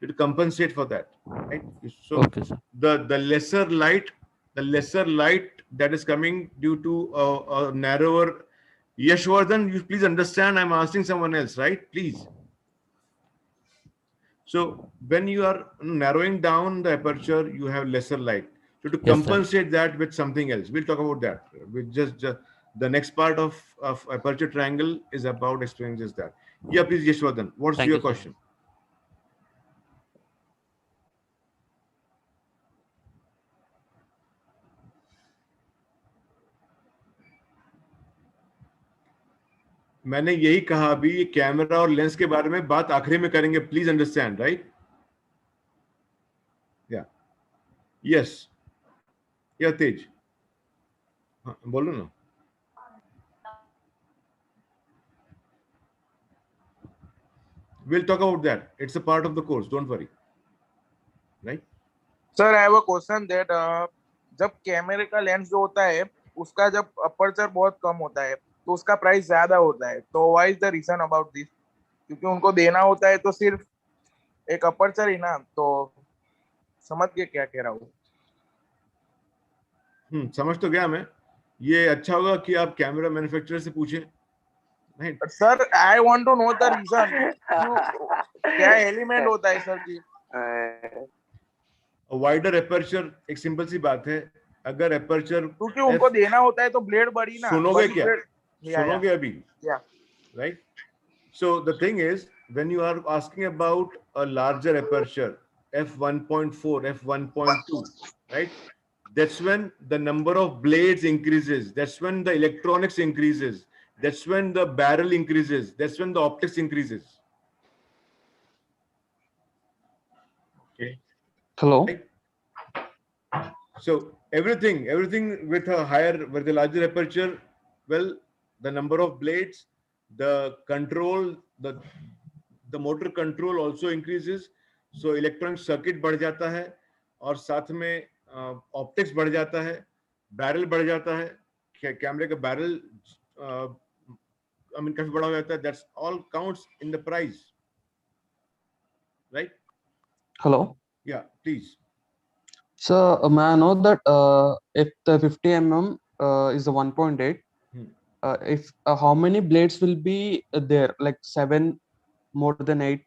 to compensate for that, right? So Okay, sir. the lesser light that is coming due to a narrower. Yashwardhan, you please understand. I'm asking someone else, right? Please. So when you are narrowing down the aperture, you have lesser light. So to Yes, sir. compensate that with something else, we'll talk about that. With just the next part of aperture triangle is about explaining just that. Yeah, please, Yashwardhan. What's Thank your you, sir. question? मैंने यही कहा अभी, ये camera और lens के बारे में बात आखिरी में करेंगे. Please understand, right? या यस या तेज, हाँ बोलो ना. We'll talk about that. It's a part of the course. Don't worry. Right? Sir, I have a question that जब कैमरे का लेंस जो होता है उसका जब अपर्चर बहुत कम होता है तो उसका प्राइस ज्यादा होता है, तो why is the reason about this? क्योंकि उनको देना होता है तो सिर्फ एक अपर्चर ही ना, तो समझ के क्या कह रहा हूँ. समझ तो गया मैं. ये अच्छा होगा कि आप कैमरा मैन्युफैक्चरर से पूछें. नहीं sir, I want to know the reason. क्या एलिमेंट होता है सर जी? वाइडर एपर्चर, एक सिंपल सी बात है. अगर एपर्चर क्योंकि उनको देना होता है तो ब्लेड बड़ी ना. सुनोगे क्या? या, सुनोगे अभी? Right. So the thing is, when you are asking about a larger aperture, f1.4, f1.2, right, that's when the number of blades increases, that's when the electronics increases, that's when the barrel increases, that's when the optics increases. Okay. Hello. Right? So everything with a larger aperture, well, the number of blades, the control, the motor control also increases. So electronic circuit बढ़ जाता है और साथ में optics बढ़ जाता है, barrel बढ़ जाता है, कैमरे का बैरल काफी बड़ा हो जाता है. That's all counts in the price, right? Hello. Yeah, please. So, may I know that if the 50 is the 1.8, if how many blades will be there? Like 7, more than 8,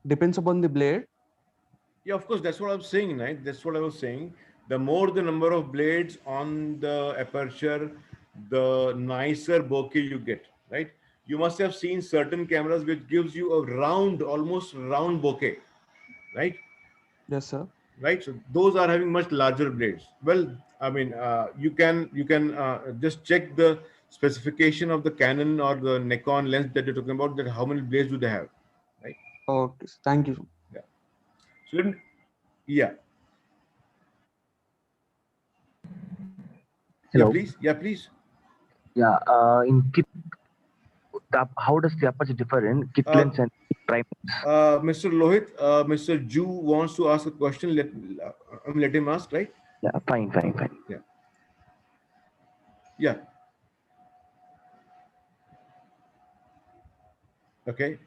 depends upon the blade. Yeah, of course, that's what I was saying, right? That's what I was saying. The more the number of blades on the aperture, the nicer bokeh you get, right? You must have seen certain cameras which gives you a round, almost round bokeh, right? Yes, sir. Right. So those are having much larger blades. Well, I mean, you can just check the specification of the Canon or the Nikon lens that you're talking about. That how many blades do they have, right? Okay. Thank you. Yeah. So yeah. Hello. Yeah, please. Yeah, please. Yeah, in kit, how does the aperture differ in kit lens and prime? Mr. Lohit, Mr. Ju wants to ask a question. Let him ask, right? Yeah, fine. Yeah. Yeah. Okay.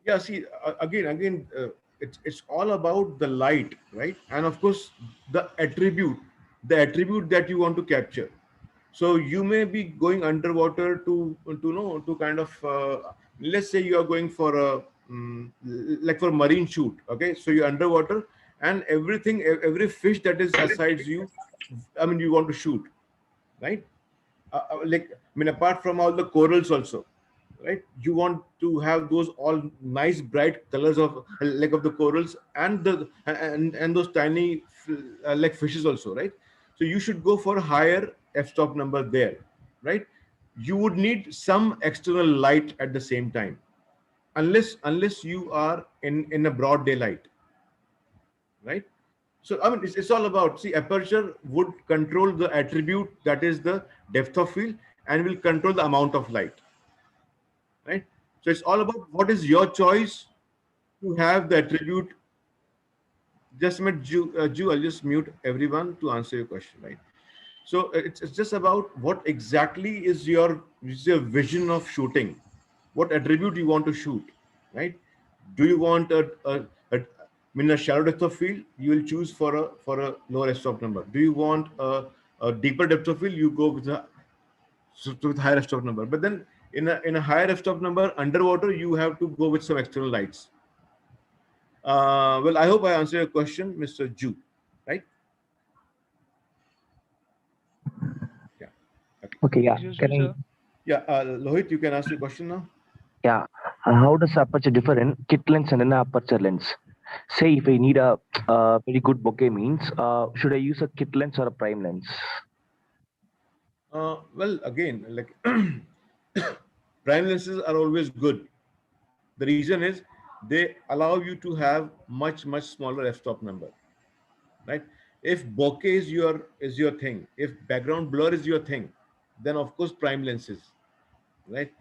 Yeah, see, again, it's all about the light, right? And of course, the attribute that you want to capture. So you may be going underwater to know to kind of let's say you are going for a like for a marine shoot. Okay, so you're underwater and everything, every fish that is aside you, I mean, you want to shoot, right? Like, I mean, apart from all the corals also, right? You want to have those all nice bright colors of like of the corals and the and those tiny like fishes also, right? So you should go for a higher f-stop number there, right? You would need some external light at the same time, unless you are in a broad daylight, right? So I mean, it's all about, see, aperture would control the attribute, that is the depth of field, and will control the amount of light, right? So it's all about what is your choice to have the attribute. Just a minute, Ju, I'll just mute everyone to answer your question, right? So it's just about what exactly is your vision of shooting, what attribute you want to shoot, right? Do you want I mean, a shallow depth of field? You will choose for a lower f-stop number. Do you want a deeper depth of field? You go with with higher f-stop number. But then in a higher f-stop number underwater, you have to go with some external lights. Well, I hope I answered your question, Mr. Ju, right? Yeah. Okay, yeah. Can I? Yeah, Lohit, you can ask your question now. Yeah. How does aperture differ in kit lens and an aperture lens? Say if I need a very good bokeh means, should I use a kit lens or a prime lens? Well, again, like prime lenses are always good. The reason is they allow you to have much smaller f-stop number, right? If bokeh is your thing, if background blur is your thing, then of course prime lenses, right?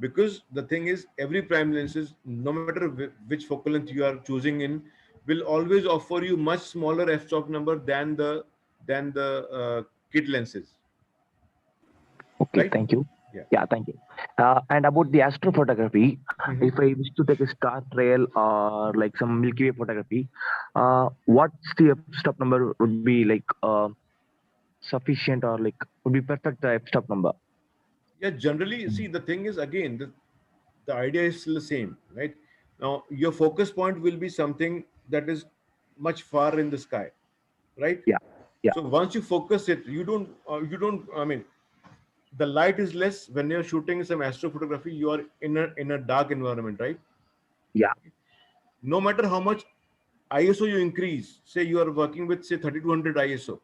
Because the thing is, every prime lenses, no matter which focal length you are choosing in, will always offer you much smaller f-stop number than the kit lenses, Okay, right? thank you. Yeah. Yeah, thank you. And about the astrophotography, Mhm. if I wish to take a star trail or like some Milky Way photography, what's the f-stop number would be like sufficient or like would be perfect f-stop number? Yeah, generally, see, the thing is, again, the idea is still the same, right? Now, your focus point will be something that is much far in the sky, right? Yeah, yeah, So once you focus it, I mean, the light is less when you're shooting some astrophotography. You are in a dark environment, right? yeah, No matter how much ISO you increase, say you are working with say 3200 ISO,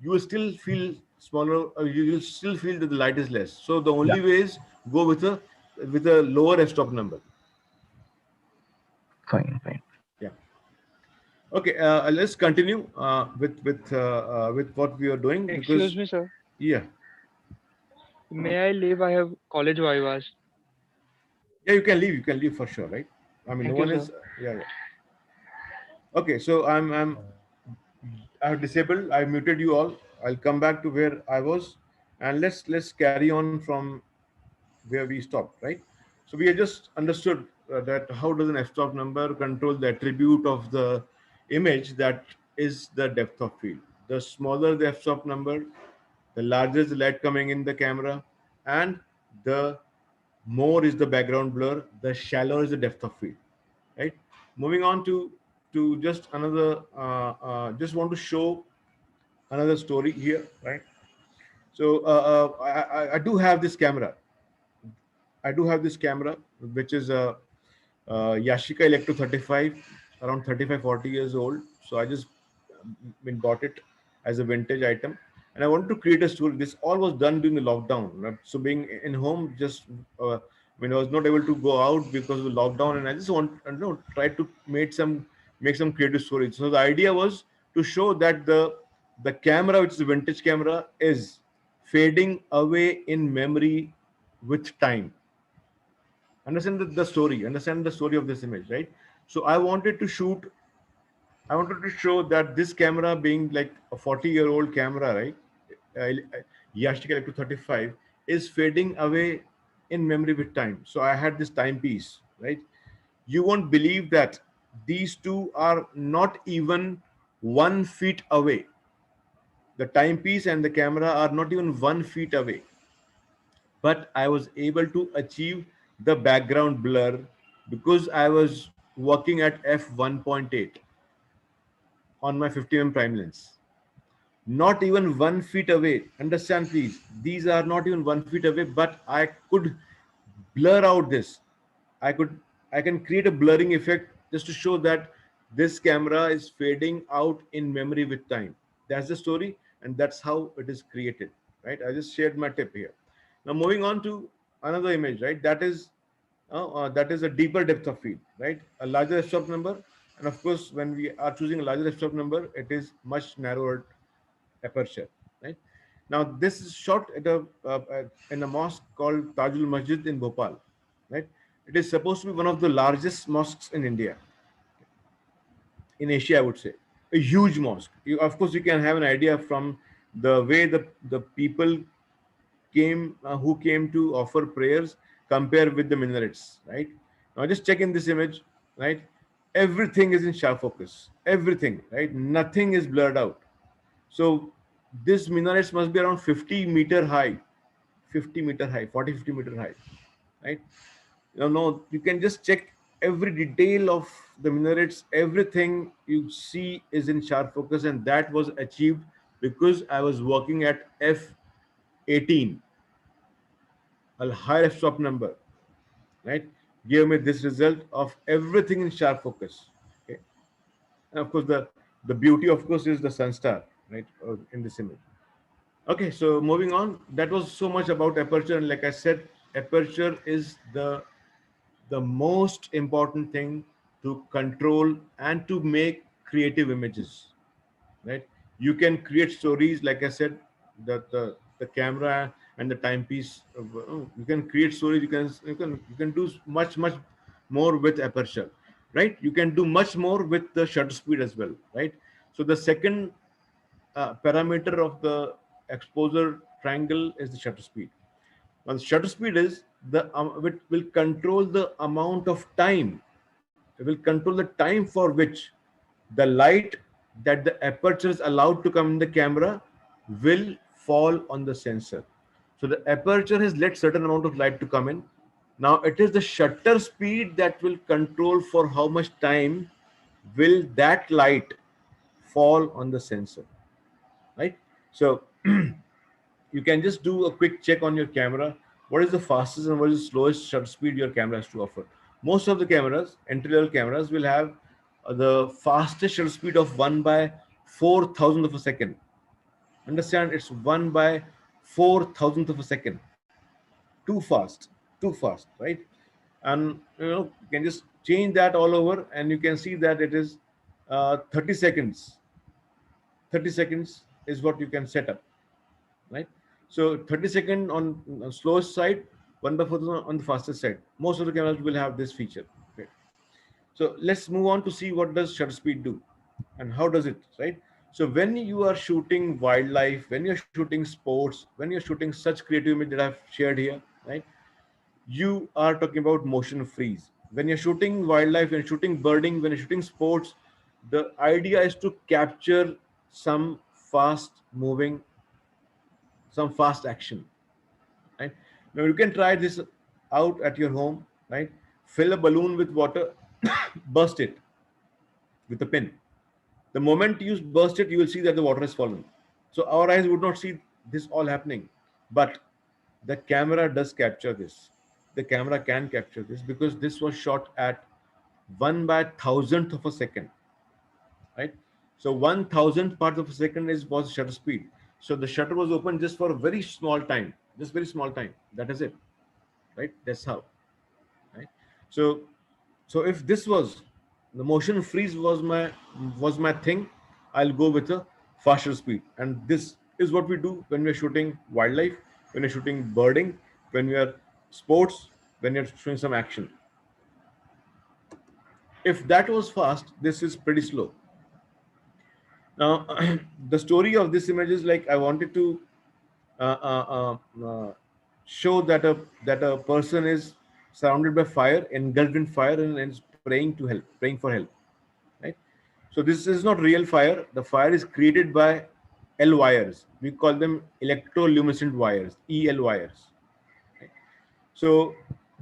you will still feel smaller. You will still feel that the light is less. So the yeah. only way is go with a lower f-stop number. Fine, fine. Yeah. Okay. Let's continue with what we are doing, Excuse because me, sir. yeah, May I leave? I have college vivas. yeah, you can leave. You can leave for sure, right? I mean, no Thank you, one sir. is. Yeah, yeah. Okay. So I have disabled. I muted you all. I'll come back to where I was, and let's carry on from where we stopped, right? So we have just understood that how does an f-stop number control the attribute of the image, that is the depth of field. The smaller the f-stop number, the larger is the light coming in the camera, and the more is the background blur, the shallower is the depth of field, right? Moving on to just another, just want to show another story here, right? So I do have this camera. I do have this camera, which is a, Yashica Electro 35, around 35-40 years old. So I just bought it as a vintage item, and I wanted to create a story. This all was done during the lockdown. So being in home, just when I was not able to go out because of the lockdown, and I just try to make some creative stories. So the idea was to show that the camera, which is a vintage camera, is fading away in memory with time. Understand the story, understand the story of this image, right? So I wanted to show that this camera, being like a 40-year-old camera, right, Yashica Electro 35, is fading away in memory with time. So I had this timepiece, right? You won't believe that these two are not even 1 feet away. The timepiece and the camera are not even 1 feet away. But I was able to achieve the background blur because I was working at f1.8 on my 50 mm prime lens. Not even 1 feet away. Understand, please. These are not even 1 feet away, but I could blur out this. I could I can create a blurring effect just to show that this camera is fading out in memory with time. That's the story, and that's how it is created. Right? I just shared my tip here. Now moving on to another image, right? That is a deeper depth of field, right? A larger f-stop number, and of course, when we are choosing a larger f-stop number, it is much narrower aperture, right? Now this is shot at in a mosque called Tajul Masjid in Bhopal, right? It is supposed to be one of the largest mosques in India, in Asia, I would say. A huge mosque. Of course, you can have an idea from the way the people who came to offer prayers compare with the minarets, right? Now just check in this image, right? Everything is in sharp focus. Everything, right? Nothing is blurred out. So this minarets must be around 50-meter high, 50-meter high, 40, 50-meter high, right? No, you can just check every detail of the minarets. Everything you see is in sharp focus, and that was achieved because I was working at f18, a higher f-stop number, right? Give me this result of everything in sharp focus. Okay, and of course the beauty, of course, is the sun star, right, in this image. Okay, so moving on, that was so much about aperture, and like I said, aperture is the most important thing to control and to make creative images, right? You can create stories, like I said, the camera and the timepiece. You can create stories. You can do much more with aperture, right? You can do much more with the shutter speed as well, right? So the second parameter of the exposure triangle is the shutter speed. Now, the shutter speed is it will control the amount of time. It will control the time for which the light that the aperture is allowed to come in the camera will fall on the sensor. So the aperture has let certain amount of light to come in. Now it is the shutter speed that will control for how much time will that light fall on the sensor, right? So you can just do a quick check on your camera. What is the fastest and what is the slowest shutter speed your camera has to offer? Most of the cameras, entry-level cameras, will have the fastest shutter speed of 1 by 4,000th of a second. Understand, it's 1 by 4,000th of a second. Too fast, too fast, right? And you can just change that all over, and you can see that it is 30 seconds. 30 seconds is what you can set up, right? So 30-second on slowest side, 1 by 4 on the fastest side. Most of the cameras will have this feature. Okay. So let's move on to see what does shutter speed do and how does it, right? So when you are shooting wildlife, when you're shooting sports, when you're shooting such creative image that I've shared here, right? You are talking about motion freeze. When you're shooting wildlife, when you're shooting birding, when you're shooting sports, the idea is to capture some fast moving, some fast action, right? Now you can try this out at your home, right? Fill a balloon with water, burst it with a pin. The moment you burst it, you will see that the water has fallen. So our eyes would not see this all happening, but the camera does capture this. The camera can capture this because this was shot at 1 by thousandth of a second, right? So 1,000th part of a second was shutter speed. So the shutter was open just for a very small time, just very small time. That is it, right? That's how, right? So if this was the motion freeze was my thing, I'll go with a faster speed. And this is what we do when we're shooting wildlife, when we're shooting birding, when we are sports, when you're showing some action. If that was fast, this is pretty slow. Now, the story of this image is like I wanted to uh, uh, show that a person is surrounded by fire, engulfed in fire, and is praying for help, right? So this is not real fire. The fire is created by L wires. We call them electroluminescent wires, EL wires. Right? So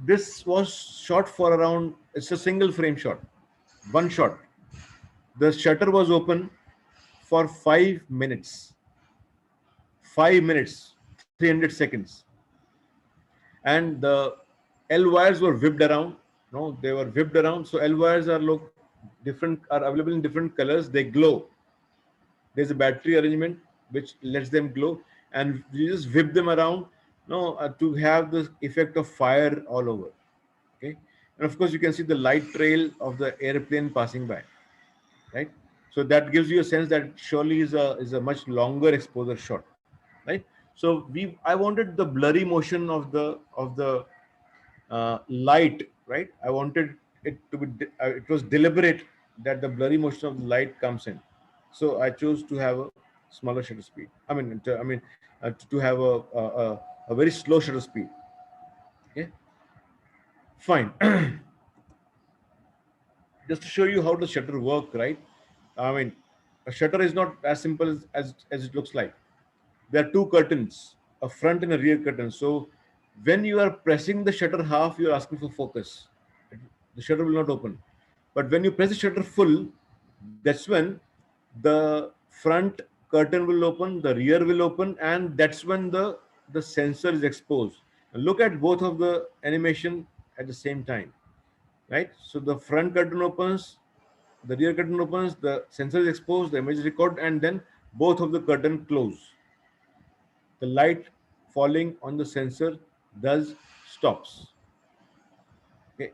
this was shot for around, it's a single frame shot, one shot. The shutter was open for 5 minutes. 5 minutes, 300 seconds. And the L wires were whipped around. No, they were whipped around. So L wires are are available in different colors. They glow. There's a battery arrangement which lets them glow, and you just whip them around, no, to have the effect of fire all over. Okay, and of course you can see the light trail of the airplane passing by, right? So that gives you a sense that surely is a much longer exposure shot, right? So I wanted the blurry motion of the light, right? I wanted it to be, it was deliberate that the blurry motion of the light comes in. So I chose to have a smaller shutter speed. To have a very slow shutter speed. Okay, fine. Just to show you how the shutter work, right? I mean, a shutter is not as simple as it looks like. There are two curtains, a front and a rear curtain. So when you are pressing the shutter half, you are asking for focus. The shutter will not open. But when you press the shutter full, that's when the front curtain will open, the rear will open, and that's when the sensor is exposed. And look at both of the animation at the same time, right? So the front curtain opens, the rear curtain opens, the sensor is exposed, the image is recorded, and then both of the curtain close. The light falling on the sensor thus stops. Okay.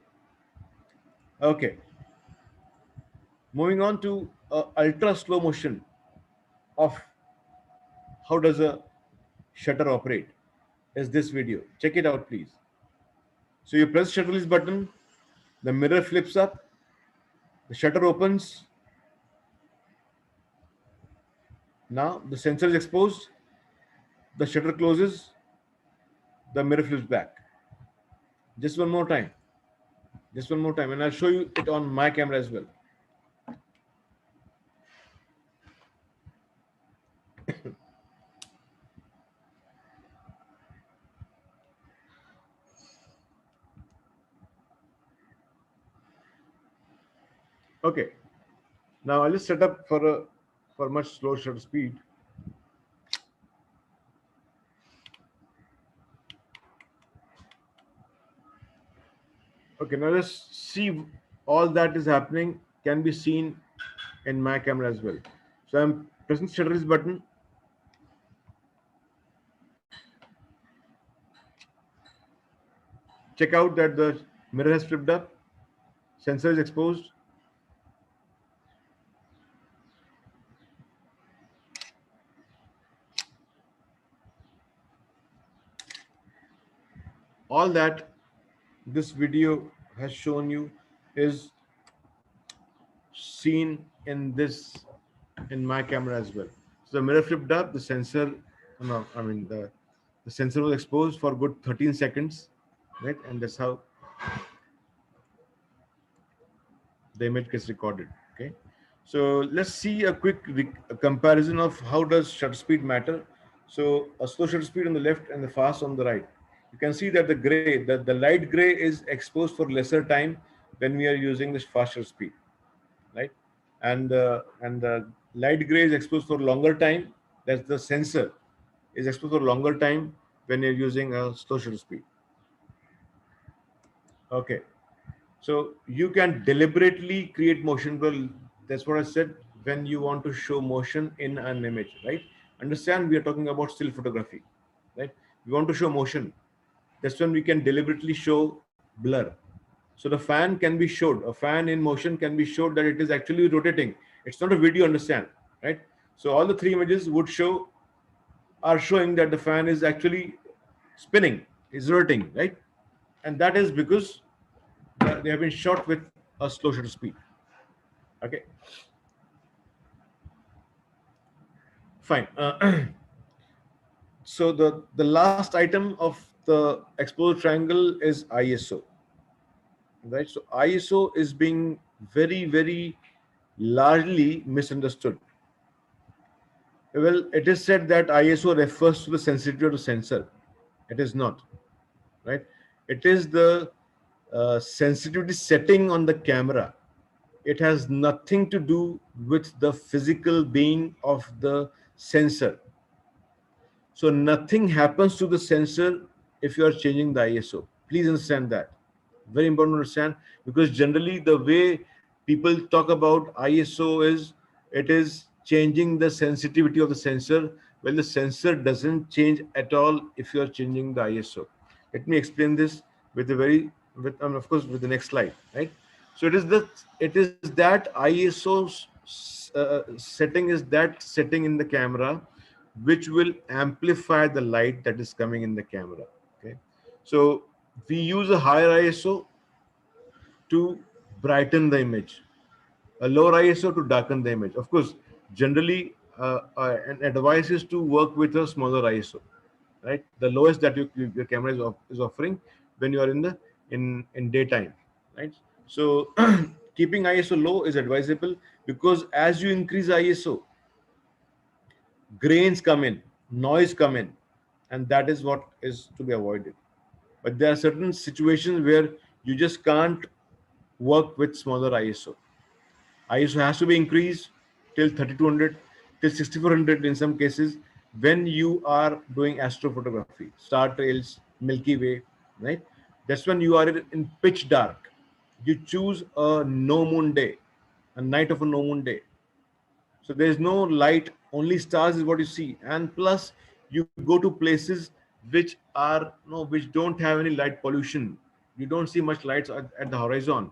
Okay. Moving on to ultra slow motion of how does a shutter operate is this video. Check it out, please. So you press shutter release button, the mirror flips up, the shutter opens. Now the sensor is exposed, the shutter closes, the mirror flips back. Just one more time. Just one more time, and I'll show you it on my camera as well. Okay. Now I'll just set up for much slower shutter speed. Okay, now let's see all that is happening can be seen in my camera as well. So I'm pressing the shutter release button. Check out that the mirror has flipped up, sensor is exposed. All that this video has shown you is seen in my camera as well. So the mirror flipped up, the sensor, no, I mean the sensor was exposed for good 13 seconds, right? And that's how the image gets recorded. Okay, so let's see a quick comparison of how does shutter speed matter. So a slow shutter speed on the left and the fast on the right. You can see that the light gray is exposed for lesser time when we are using this fast shutter speed, right? And the light gray is exposed for longer time. That's the sensor is exposed for longer time when you're using a slow shutter speed. Okay. So you can deliberately create motion. Well, that's what I said. When you want to show motion in an image, right? Understand, we are talking about still photography, right? We want to show motion. That's when we can deliberately show blur. So the fan can be showed. A fan in motion can be showed that it is actually rotating. It's not a video, understand, right? So all the three images are showing that the fan is actually spinning, is rotating, right? And that is because they have been shot with a slow shutter speed. Okay, fine. So the last item of the exposure triangle is ISO. right? So ISO is being very largely misunderstood. Well, it is said that ISO refers to the sensitivity of the sensor. It is not, right? It is the sensitivity setting on the camera. It has nothing to do with the physical being of the sensor. So nothing happens to the sensor if you are changing the ISO. Please understand that. Very important to understand, because generally the way people talk about ISO is it is changing the sensitivity of the sensor. Well, the sensor doesn't change at all if you are changing the ISO. Let me explain this with a very, with of course with the next slide, right? So it is that ISO setting is that setting in the camera which will amplify the light that is coming in the camera. Okay, so we use a higher ISO to brighten the image, a lower ISO to darken the image. Of course, generally, an advice is to work with a smaller ISO, right? The lowest that your camera is offering when you are in the in daytime, right? So keeping ISO low is advisable, because as you increase ISO, grains come in, noise come in, and that is what is to be avoided. But there are certain situations where you just can't work with smaller ISO. ISO has to be increased till 3200, till 6400 in some cases, when you are doing astrophotography, star trails, Milky Way, right? That's when you are in pitch dark. You choose a no moon day, a night of a no moon day. So there is no light, only stars is what you see. And plus, you go to places which are no, which don't have any light pollution. You don't see much lights at the horizon,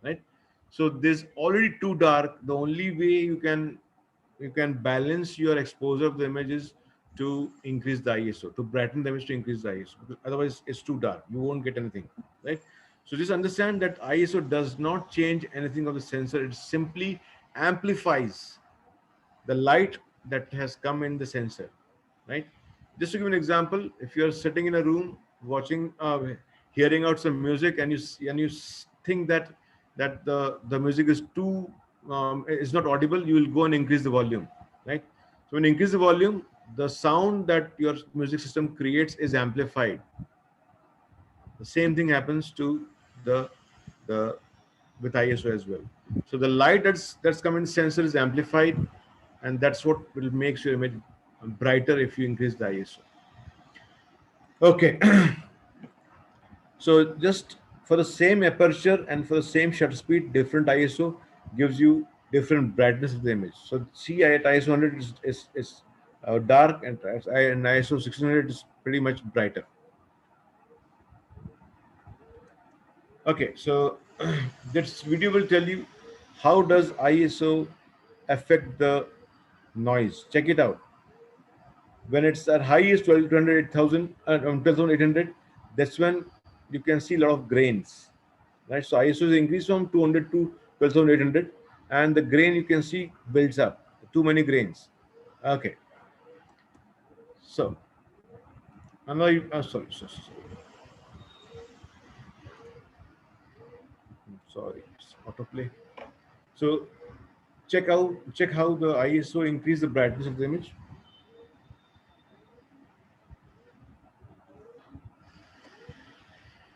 right? So there's already too dark. The only way you can balance your exposure of the images to increase the ISO, to brighten the image, to increase the ISO. Because otherwise, it's too dark. You won't get anything, right? So just understand that ISO does not change anything of the sensor. It simply amplifies the light that has come in the sensor, right? Just to give an example, if you're sitting in a room watching, hearing out some music, and think that the music is too is not audible, you will go and increase the volume, right? So when you increase the volume, the sound that your music system creates is amplified. The same thing happens to the with ISO as well. So the light that's coming in the sensor is amplified, and that's what will make your image brighter if you increase the ISO. Okay, so just for the same aperture and for the same shutter speed, different ISO gives you different brightness of the image. So see, at ISO 100 is dark, and ISO 1600 is pretty much brighter. Okay, so this video will tell you how does ISO affect the noise. Check it out. When it's at highest 1200, 12,800, that's when you can see a lot of grains, right? So ISO is increased from 200 to 12,800, and the grain you can see builds up. Too many grains. Okay, so another. Sorry, it's autoplay. So check how the ISO increase the brightness of the image.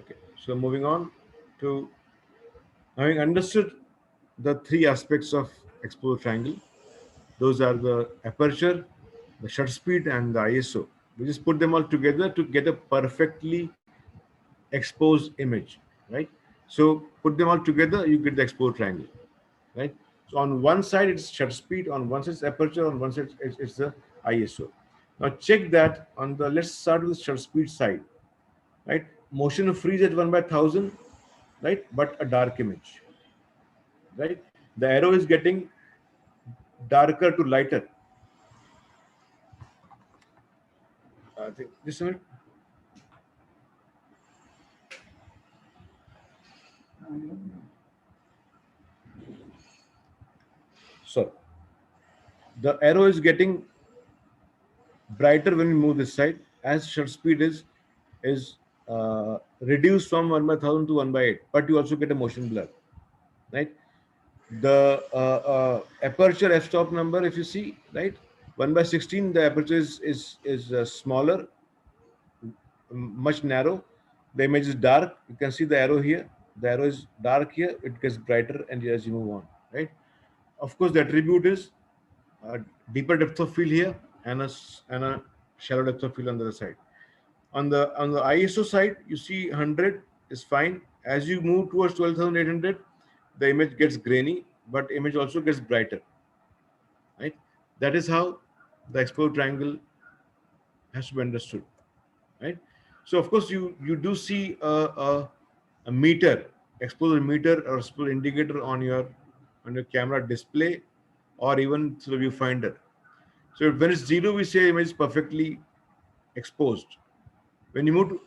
Okay, so moving on to having understood the three aspects of exposure triangle. Those are the aperture, the shutter speed, and the ISO. We just put them all together to get a perfectly exposed image, right? So put them all together, you get the exposure triangle, right? So on one side it's shutter speed, on one side it's aperture, on one side it's the ISO. Now check that on the, let's start with the shutter speed side, right? Motion of freeze at 1/1000, right? But a dark image, right? The arrow is getting darker to lighter. I think this one. So the arrow is getting brighter when we move this side, as shutter speed is reduce from 1/1000 to 1/8, but you also get a motion blur, right? The aperture f-stop number, if you see, right, 1/16, the aperture is smaller, much narrow. The image is dark. You can see the arrow here. The arrow is dark here. It gets brighter, and as you move on, right? Of course, the attribute is a deeper depth of field here and a shallow depth of field on the other side. On the ISO side, you see 100 is fine. As you move towards 12,800, the image gets grainy, but image also gets brighter, right? That is how the exposure triangle has to be understood, right? So of course you do see a meter, exposure meter or exposure indicator on your camera display or even through the viewfinder. So when it's zero, we say image is perfectly exposed. When you move to,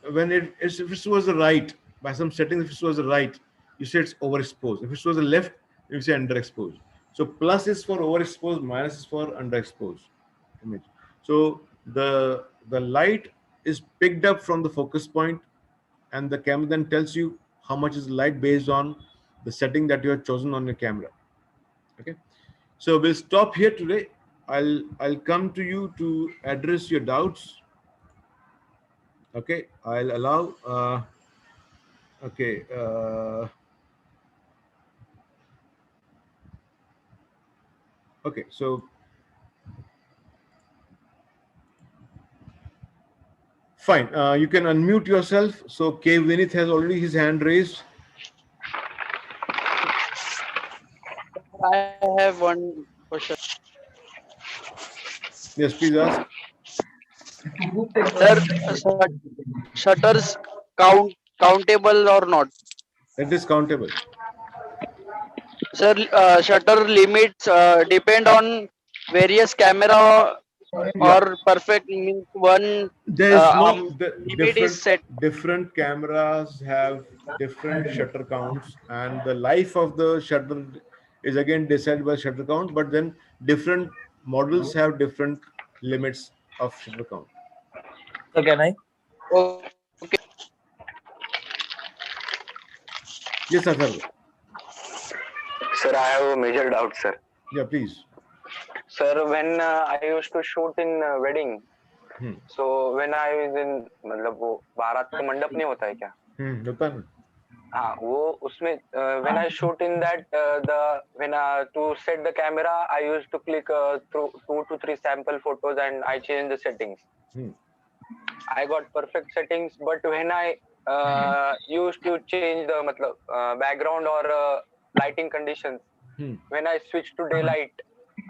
if it was the right, by some settings, if it was the right, you say it's overexposed. If it was the left, you say underexposed. So plus is for overexposed, minus is for underexposed image. So the light is picked up from the focus point, and the camera then tells you how much is light based on the setting that you have chosen on your camera. Okay, so we'll stop here today. I'll come to you to address your doubts. Okay, I'll allow. Okay. Okay, so fine. You can unmute yourself. So K. Vinith has already his hand raised. I have one question. Yes, please ask. Sir, shutters countable or not? It is countable. Sir, shutter limits depend on various camera Yeah. or perfect means one There is no limit is set. different cameras have different shutter counts, and the life of the shutter is again decided by shutter count. But then different models have different limits of shutter count. So can I? Okay. Yes, Atharva. Sir, I have a major doubt, sir. Yeah, please. Sir, when I used to shoot in wedding, so when I was in, मतलब वो बारात का मंडप नहीं होता है क्या? होता है ना. हाँ, वो उसमें when I shoot in that to set the camera, I used to click through 2 to 3 sample photos and I changed the settings. I got perfect settings, but when I used to change the मतलब background or lighting conditions, when I switch to daylight,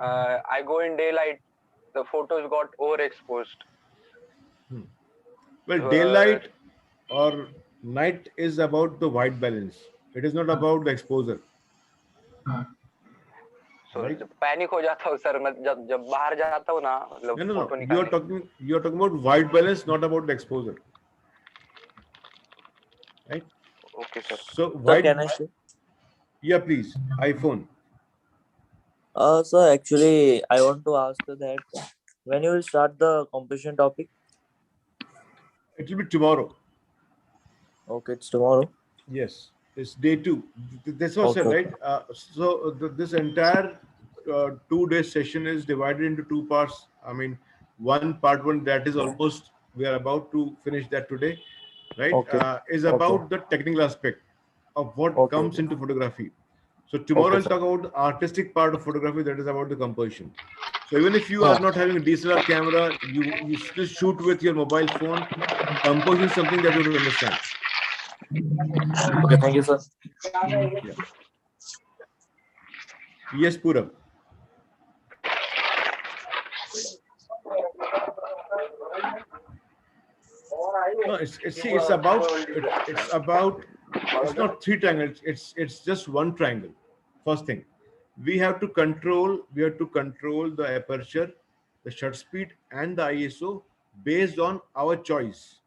I go in daylight, the photos got overexposed. Well, daylight or night is about the white balance. It is not about the exposure. So panic हो जाता हूँ sir, मैं जब बाहर जाता हूँ ना, मतलब No. फोटो You are निकालने. talking about white balance, not about the exposure. Right? Okay, sir. So So white. can I say? Yeah, please. iPhone. So actually, I want to ask that when you will start the competition topic? It will be tomorrow. Okay, it's tomorrow. Yes, it's day 2. That's what I said, Okay. right? This entire 2-day session is divided into 2 parts. I mean, part one that is almost, we are about to finish that today, right? Okay. Is about the technical aspect of what comes into photography. So tomorrow I'll sir. talk about the artistic part of photography, that is about the composition. So even if you are not having a DSLR camera, you still shoot with your mobile phone. Composition is something that you have to understand. Okay, thank you, sir. Yeah. Yes, Purab. No, it's about it's not 3 triangles. It's just 1 triangle. First thing, we have to control the aperture, the shutter speed, and the ISO based on our choice,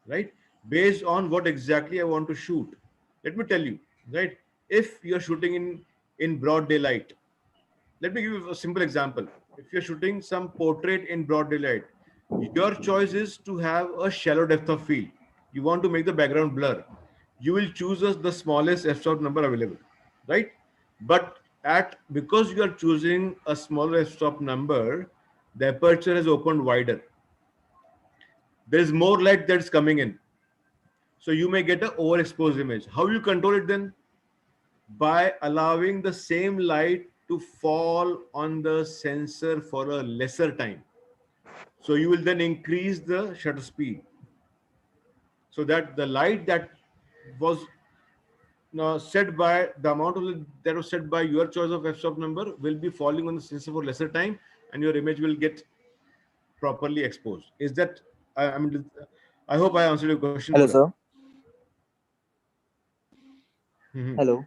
right? Based on what exactly I want to shoot. Let me tell you, right? If you're shooting in broad daylight, let me give you a simple example. If you're shooting some portrait in broad daylight, Your choice is to have a shallow depth of field. You want to make the background blur. You will choose the smallest f-stop number available, right? But because you are choosing a smaller f-stop number, the aperture is opened wider. There is more light that's coming in. So you may get an overexposed image. How you control it then? By allowing the same light to fall on the sensor for a lesser time. So you will then increase the shutter speed, so that the light that was set by the amount of that was set by your choice of f-stop number will be falling on the sensor for lesser time, and your image will get properly exposed. Is that I mean, I hope I answered your question, Hello, Pura. sir. Hello.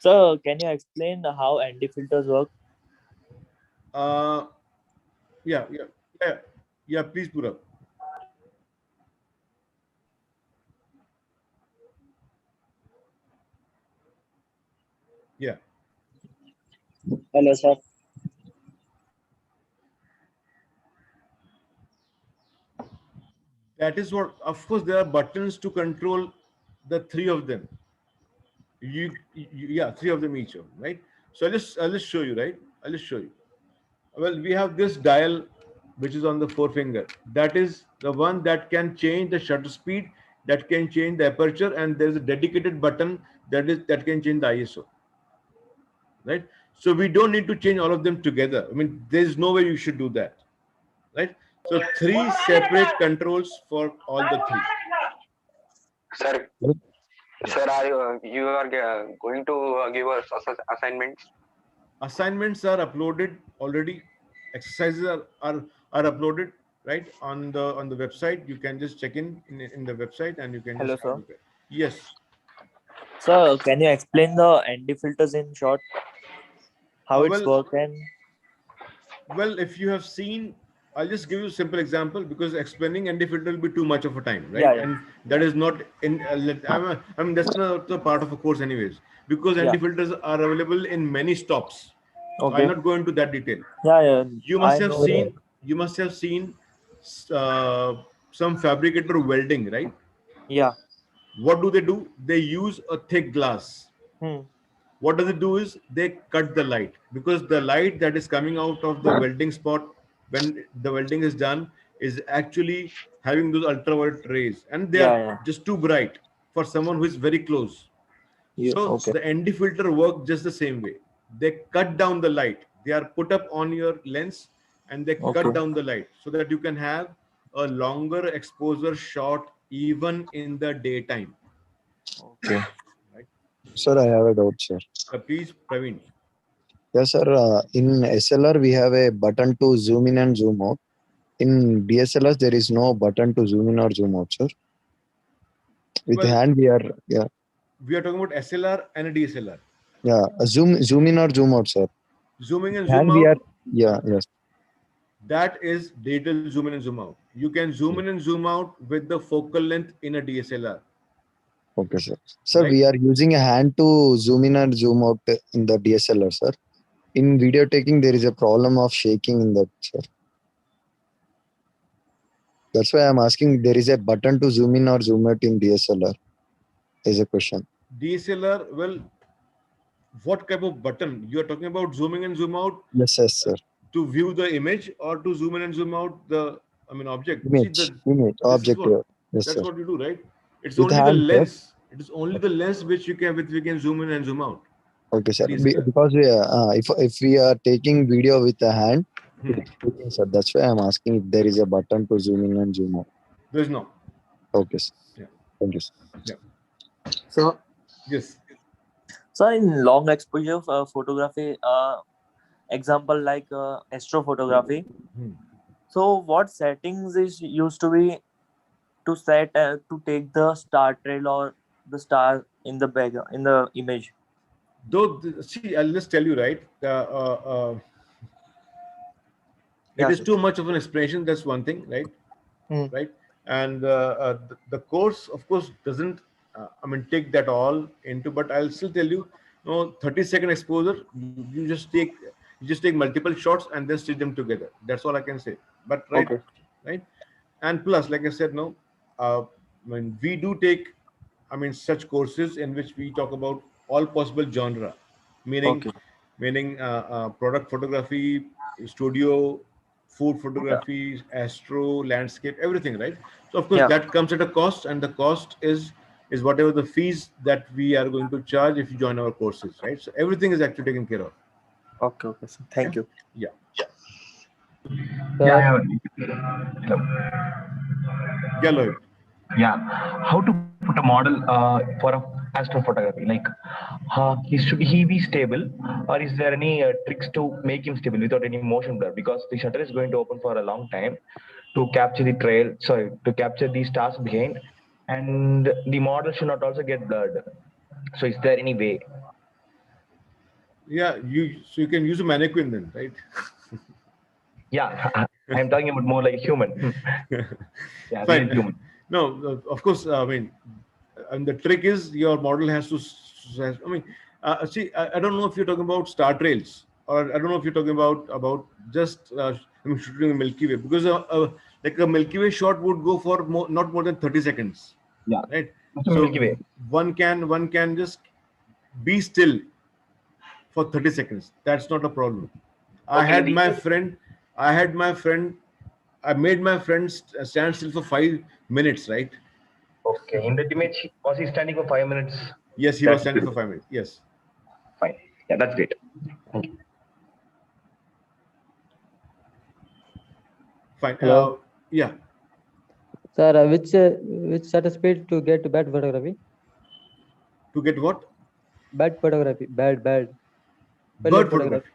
So, can you explain how ND filters work? Uh, yeah, yeah, yeah, yeah. Please, Pura. Yeah. Hello, sir. That is what. Of course, there are buttons to control the three of them. Yeah, three of them each, right? So I'll just show you, right? I'll just show you. Well, we have this dial which is on the forefinger. That is the one that can change the shutter speed, that can change the aperture, and there's a dedicated button that can change the ISO. Right? So we don't need to change all of them together. I mean, there's no way you should do that. Right? So three separate controls for all the three. Sir, sir, you are going to give us assignments? Assignments are uploaded already. Exercises are uploaded right on the website. You can just check in the website, and you can Hello, just sir. look at. Yes. So, can you explain the ND filters in short? How it's work and Well, if you have seen, I'll just give you a simple example, because explaining ND filter will be too much of a time, right? Yeah, yeah. And that is not in. I mean, that's not the part of a course, anyways, because Yeah. ND filters are available in many stops. So Okay. I'll not go into that detail. Yeah, yeah. You must I have know that. seen. You must have seen some fabricator welding, right? Yeah. What do? They use a thick glass. What does it do is they cut the light, because the light that is coming out of the welding spot when the welding is done is actually having those ultraviolet rays, and they Yeah, are yeah. just too bright for someone who is very close. Yeah. So Okay. the ND filter work just the same way. They cut down the light. They are put up on your lens, and they cut Okay. down the light so that you can have a longer exposure shot even in the daytime. Okay. Right? Sir, I have a doubt, sir. Please, Praveen. Yes, sir. In SLR, we have a button to zoom in and zoom out. In DSLRs, there is no button to zoom in or zoom out, sir. With hand, we are We are talking about SLR and a DSLR. zoom in or zoom out, sir. Zooming and Hand, zoom we are out. yes. That is digital zoom in and zoom out. You can zoom in and zoom out with the focal length in a DSLR. Okay, sir. Sir, Right. we are using a hand to zoom in and zoom out in the DSLR, sir. In video taking, there is a problem of shaking in that, sir. That's why I'm asking. There is a button to zoom in or zoom out in DSLR. Is a question. DSLR, well, what type of button? You are talking about zooming and zoom out Yes, sir. to view the image, or to zoom in and zoom out the, object? Image, See, image, this is object. what, Yes, that's sir. what you do, right? It's With only the hand, sir. lens. It is only the lens which we can zoom in and zoom out. Okay, sir. DSLR. Because if we are taking video with a hand, it's shaking, sir. That's why I'm asking if there is a button to zoom in and zoom out. There's no. Okay, sir. Yeah. Thank you, sir. Yeah. So, yes. So, in long exposure photography, example like astrophotography. So, what settings is used to be to set to take the star trail or the star in the background in the image? Though, see, I'll just tell you, right? It is too much of an explanation. That's one thing, right? Right. And the course, of course, doesn't. Take that all into. But I'll still tell you, 30-second exposure. You just take multiple shots and then stitch them together. That's all I can say. But right, Okay. right. And plus, like I said, no, when we do take, such courses in which we talk about all possible genre, meaning, Okay. product photography, studio, food photography, astro, landscape, everything, right? So of course Yeah. that comes at a cost, and the cost is whatever the fees that we are going to charge if you join our courses, right? So everything is actually taken care of. Okay. Okay. So thank you. Yeah. Yeah, Yeah, Lloyd. yeah. How to put a model for a astrophotography? Like, should he be stable, or is there any tricks to make him stable without any motion blur? Because the shutter is going to open for a long time to capture the trail. Sorry, to capture the stars behind, and the model should not also get blurred. So, is there any way? Yeah, you can use a mannequin then, right? Yeah, I'm talking about more like a human. Yeah, real Fine. human. No, of course. And the trick is your model has to. See, I don't know if you're talking about star trails, or I don't know if you're talking about just shooting a Milky Way, because like a Milky Way shot would go for not more than 30 seconds, Yeah, right? that's a So Milky Way. one can just be still for 30 seconds. That's not a problem. I Okay, in had the my friend, I had my friend, I made my friend stand still for 5 minutes, right? okay, in that image, was he standing for 5 minutes? Yes, he was That's standing good. for 5 minutes. Yes. Fine. Yeah, that's great. Thank you. Fine. Hello. Yeah. Sir, which shutter speed to get bad photography? To get what? Bad photography. Bad. Failure Bird photography. photography.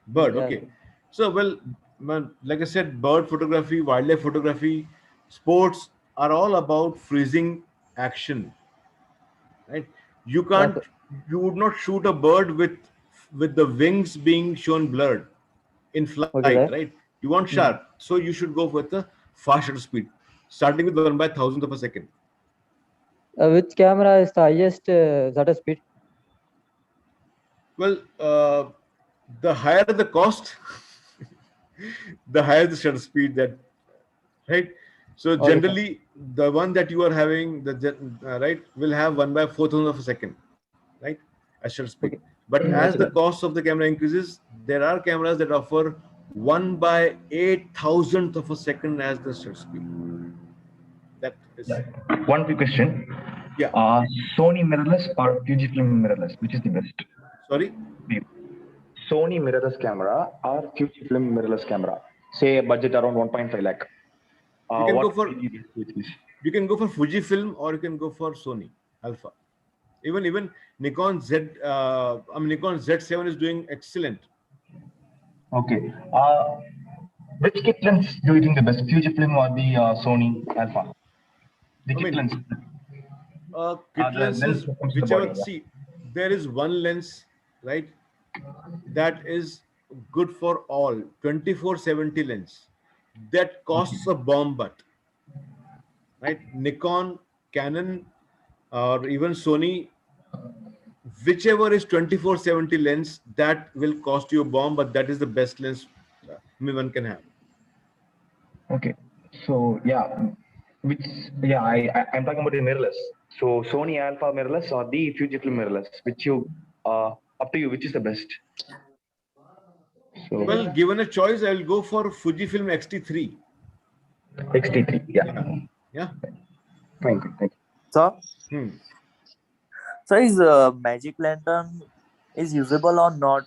Bird. Yeah. Okay. So, well, man, like I said, bird photography, wildlife photography, sports are all about freezing action, right? You Yeah. can't, you would not shoot a bird with the wings being shown blurred in Okay, flight, sir. right? You want Mhm. sharp, so you should go with the fast shutter speed, starting with 1/1000th of a second. Which camera is the highest shutter speed? Well, the higher the cost, the higher the shutter speed, that, right? So Okay, sir. generally, the one that you are having, right, will have 1/4000th of a second, right, as shutter speed. Okay. But as the Okay. cost of the camera increases, there are cameras that offer 1/8000th of a second as the shutter speed. That is. One quick question. Yeah. Sony mirrorless or Fujifilm mirrorless? Which is the best? Sorry? Sony mirrorless camera or Fujifilm mirrorless camera? Say a budget around 1.5 lakh. You can go What for would be the best with this? you can go for Fujifilm, or you can go for Sony Alpha. Even Nikon Nikon Z7 is doing excellent. Okay. Which kit lens do you think the best? Fujifilm or the Sony Alpha? The kit lens. Kit The lens lenses, that comes to the body. whichever. See, there is one lens, right, that is good for all, 2470 lens, that costs a bomb butt, right? Nikon, Canon, or even Sony, whichever is 2470 lens, that will cost you a bomb, but that is the best lens one can have. Okay. So yeah, which I'm talking about the mirrorless. So Sony Alpha mirrorless or the Fujifilm mirrorless, which you up to you, which is the best? So Well, given a choice, I will go for Fujifilm X-T3. X-T3, yeah. Yeah. Thank you. So, Hmm. so is magic lantern is usable or not?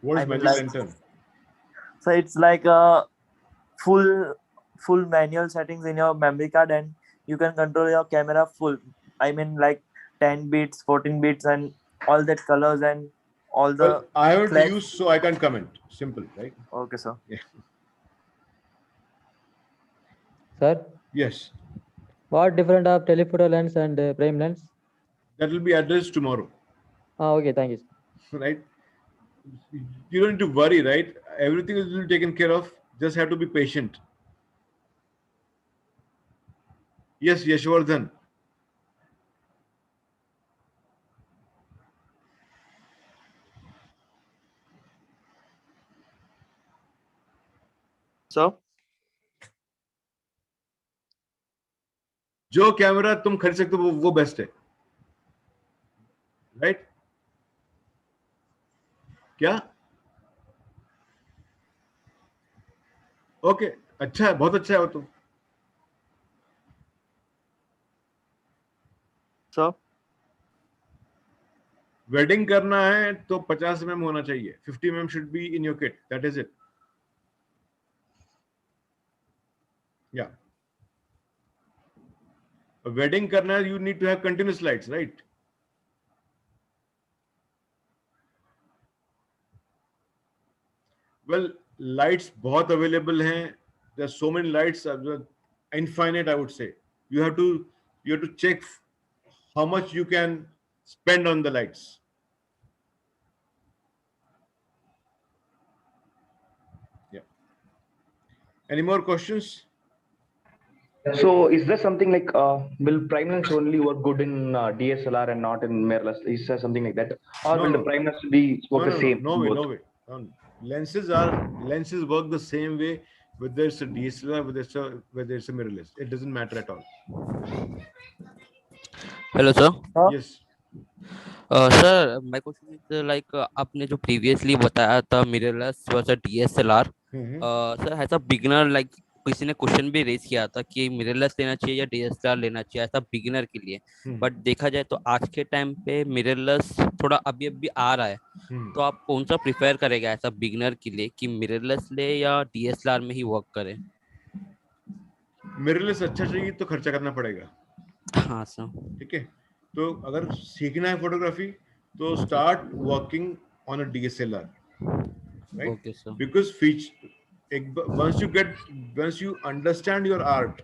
What is I mean, Magic like, Lantern? so it's like a full manual settings in your memory card, and you can control your camera full. I mean, like 10 bits, 14 bits, and all that colors and all Well, the I haven't flash. used, so I can't comment. Simple, right? Okay, sir. Yeah. Sir, Yes. what different of telephoto lens and prime lens? That will be addressed tomorrow. Okay, thank you. Right? You don't need to worry, right? Everything will be taken care of. Just have to be patient. Yes, Yashwardhan. So, जो camera तुम खरीद सकते हो वो best है, right? क्या? Okay, अच्छा है, बहुत अच्छा है वो तो। सर वेडिंग करना है तो 50 mm होना चाहिए, 50 mm should be in your kit, that is it. या वेडिंग करना है, you need to have continuous lights, right? Well, lights बहुत अवेलेबल हैं, there are so many lights, infinite, I would say. You have to check how much you can spend on the lights. Yeah. Any more questions? So is there something like will prime lens only work good in DSLR and not in mirrorless? Is there something like that, or will the prime lens be work the same? No way. Lenses work the same way, whether it's a DSLR, whether it's a mirrorless. It doesn't matter at all. Hello sir. Yes. Sir my question is like आपने जो previously बताया था mirrorless versus DSLR, sir ऐसा beginner like किसी ने question भी raise किया था कि मिररलेस लेना चाहिए या डीएसएलआर लेना चाहिए ऐसा बिगिनर के लिए, बट देखा जाए तो आज के टाइम पे मिररलेस थोड़ा अभी अभी आ रहा है, तो आप कौन सा प्रिफर करेगा ऐसा बिगिनर के लिए कि मिररलेस ले या डीएसएलआर में ही वर्क करें? मिररलेस अच्छा चाहिए तो खर्चा करना पड़ेगा। हाँ सर। ठीक है, तो अगर सीखना है फोटोग्राफी तो start working on a DSLR, right? Okay sir. Because once you understand your art,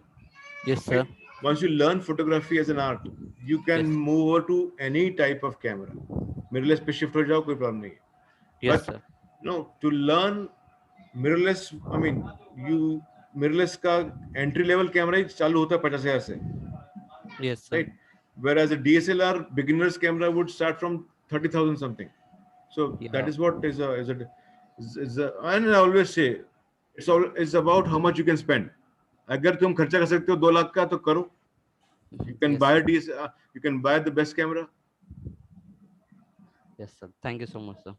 yes sir, right? Once you learn photography as an art, you can move over to any type of camera. mirrorless पे shift हो जाओ, कोई problem नहीं है। yes But sir, no, to learn mirrorless, I mean, mirrorless का entry level camera ही चालू होता है 50,000 से, yes sir, right? Whereas a DSLR beginner's camera would start from 30,000 something. So that is what and I always say it's about how much you can spend. अगर तुम खर्चा कर सकते हो 2 लाख का तो करो. You can buy a DSLR, you can buy the best camera. yes sir, thank you so much sir.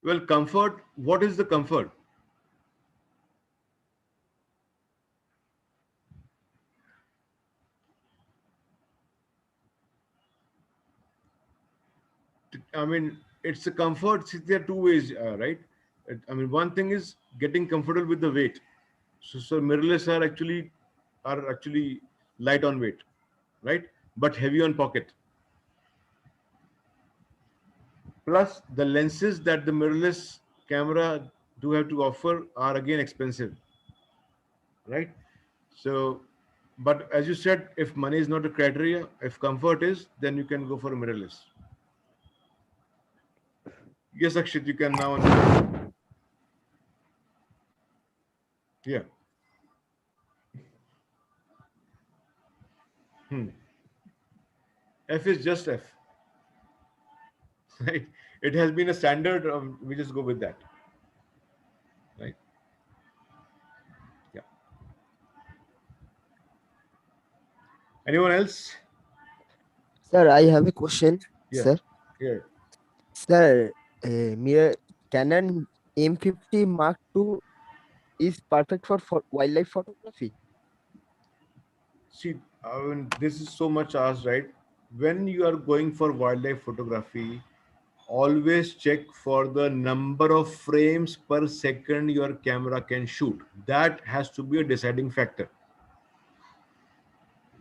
Well, comfort, what is the comfort? I mean, it's a comfort. See, there are two ways, right? I mean, one thing is getting comfortable with the weight. So mirrorless are actually light on weight, right? But heavy on pocket. Plus, the lenses that the mirrorless camera do have to offer are again expensive, right? So, but as you said, if money is not a criteria, if comfort is, then you can go for a mirrorless. Yes, Akshit, you can now unmute. Yeah. F is just F. Right? It has been a standard. We just go with that. Right? Yeah. Anyone else? Sir, I have a question. Yeah. Sir, Yeah. sir, mirror Canon M50 Mark II is perfect for wildlife photography. See, I mean, this is so much asked, right? When you are going for wildlife photography, always check for the number of frames per second your camera can shoot. That has to be a deciding factor.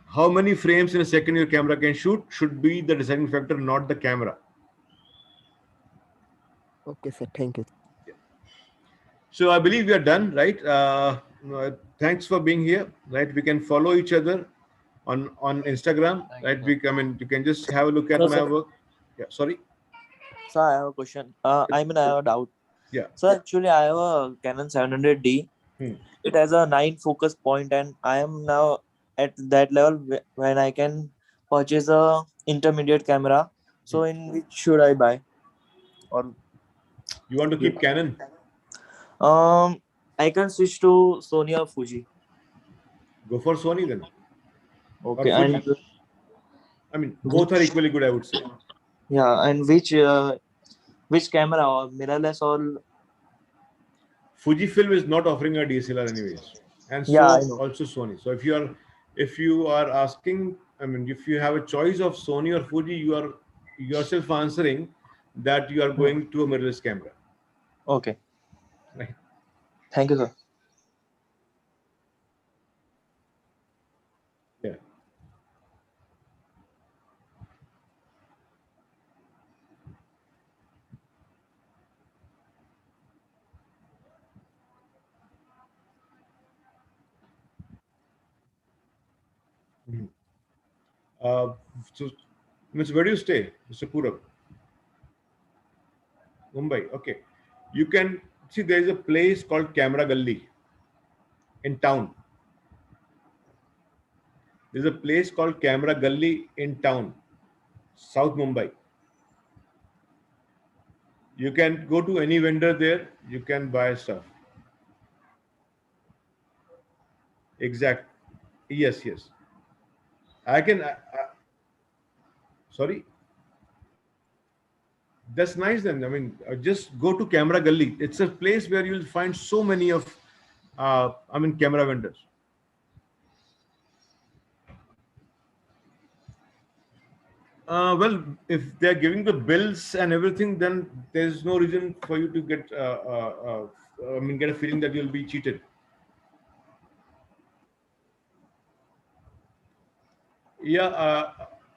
How many frames in a second your camera can shoot should be the deciding factor, not the camera. Okay, sir. Thank you. So I believe we are done, right? Thanks for being here, right? We can follow each other on Instagram, right? You can just have a look at my work. Yeah, sorry. So I have a question. I have a doubt. Yeah. So actually, I have a Canon 700D. It has a 9 focus point, and I am now at that level when I can purchase a intermediate camera. So in which should I buy? Or you want to keep Canon? I can switch to Sony or Fuji. Go for Sony then. Okay, Or Fuji. and I mean, both are equally good, I would say. yeah, and which camera, or mirrorless or Fujifilm is not offering a DSLR anyways, and yeah, I so know. also Sony. So if you are asking, I mean, if you have a choice of Sony or Fuji, you are yourself answering that you are going to a mirrorless camera. Okay. Right. Thank you, sir. Yeah. Mhm. So, Mr. Where do you stay, Mr. Purab? Mumbai. Okay. You can see there is a place called Camera Gully in town. There's a place called Camera Gully in town, South Mumbai. You can go to any vendor there. You can buy stuff. Exact. Yes, yes. I can. Sorry. That's nice then. I mean, just go to Camera Gully. It's a place where you'll find so many of, camera vendors. Well, if they're giving the bills and everything, then there's no reason for you to get, get a feeling that you'll be cheated. Yeah.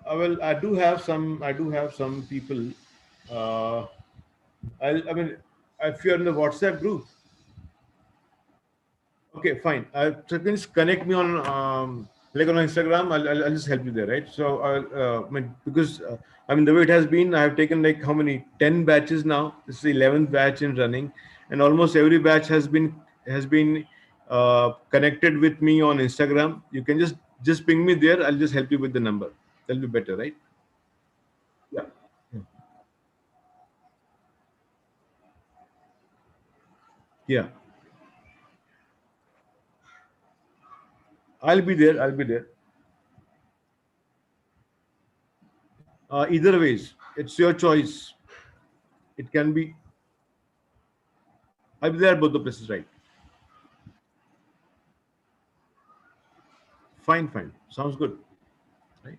Well, I do have some. I do have some people. Uh, I mean, if you're in the WhatsApp group, okay, fine. So please connect me on like on Instagram. I'll just help you there, right? So I mean, because the way it has been, I have taken like how many 10 batches now. This is the 11th batch in running, and almost every batch has been connected with me on Instagram. You can just ping me there. I'll just help you with the number. That'll be better, right? Yeah. Yeah. I'll be there. I'll be there. Either ways, it's your choice. It can be. I'll be there both the places, right? Fine, fine. Sounds good. Right.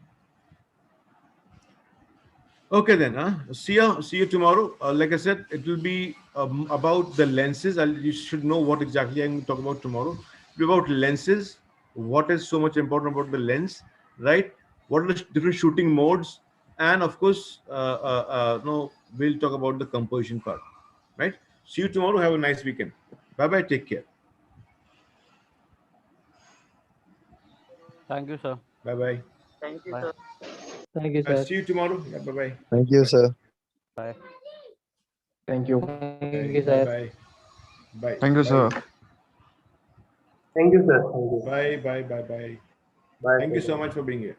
Okay then. See you. See you tomorrow. Like I said, it will be about the lenses. You should know what exactly I'm going to talk about tomorrow. It'll be about lenses. What is so much important about the lens, right? What are the different shooting modes, and of course, no, we'll talk about the composition part, right? See you tomorrow. Have a nice weekend. Bye bye. Take care. Thank you, sir. Bye bye. Thank you, Bye. sir. Thank you, I'll sir. see you tomorrow. Yeah, bye bye. Thank you, sir. Bye. Thank you. Thank you, Bye sir. bye. Bye. Thank you, Bye. sir. Thank you, sir. Thank you. Bye. Bye. Bye. Bye. Bye, Thank sir. you so much for being here.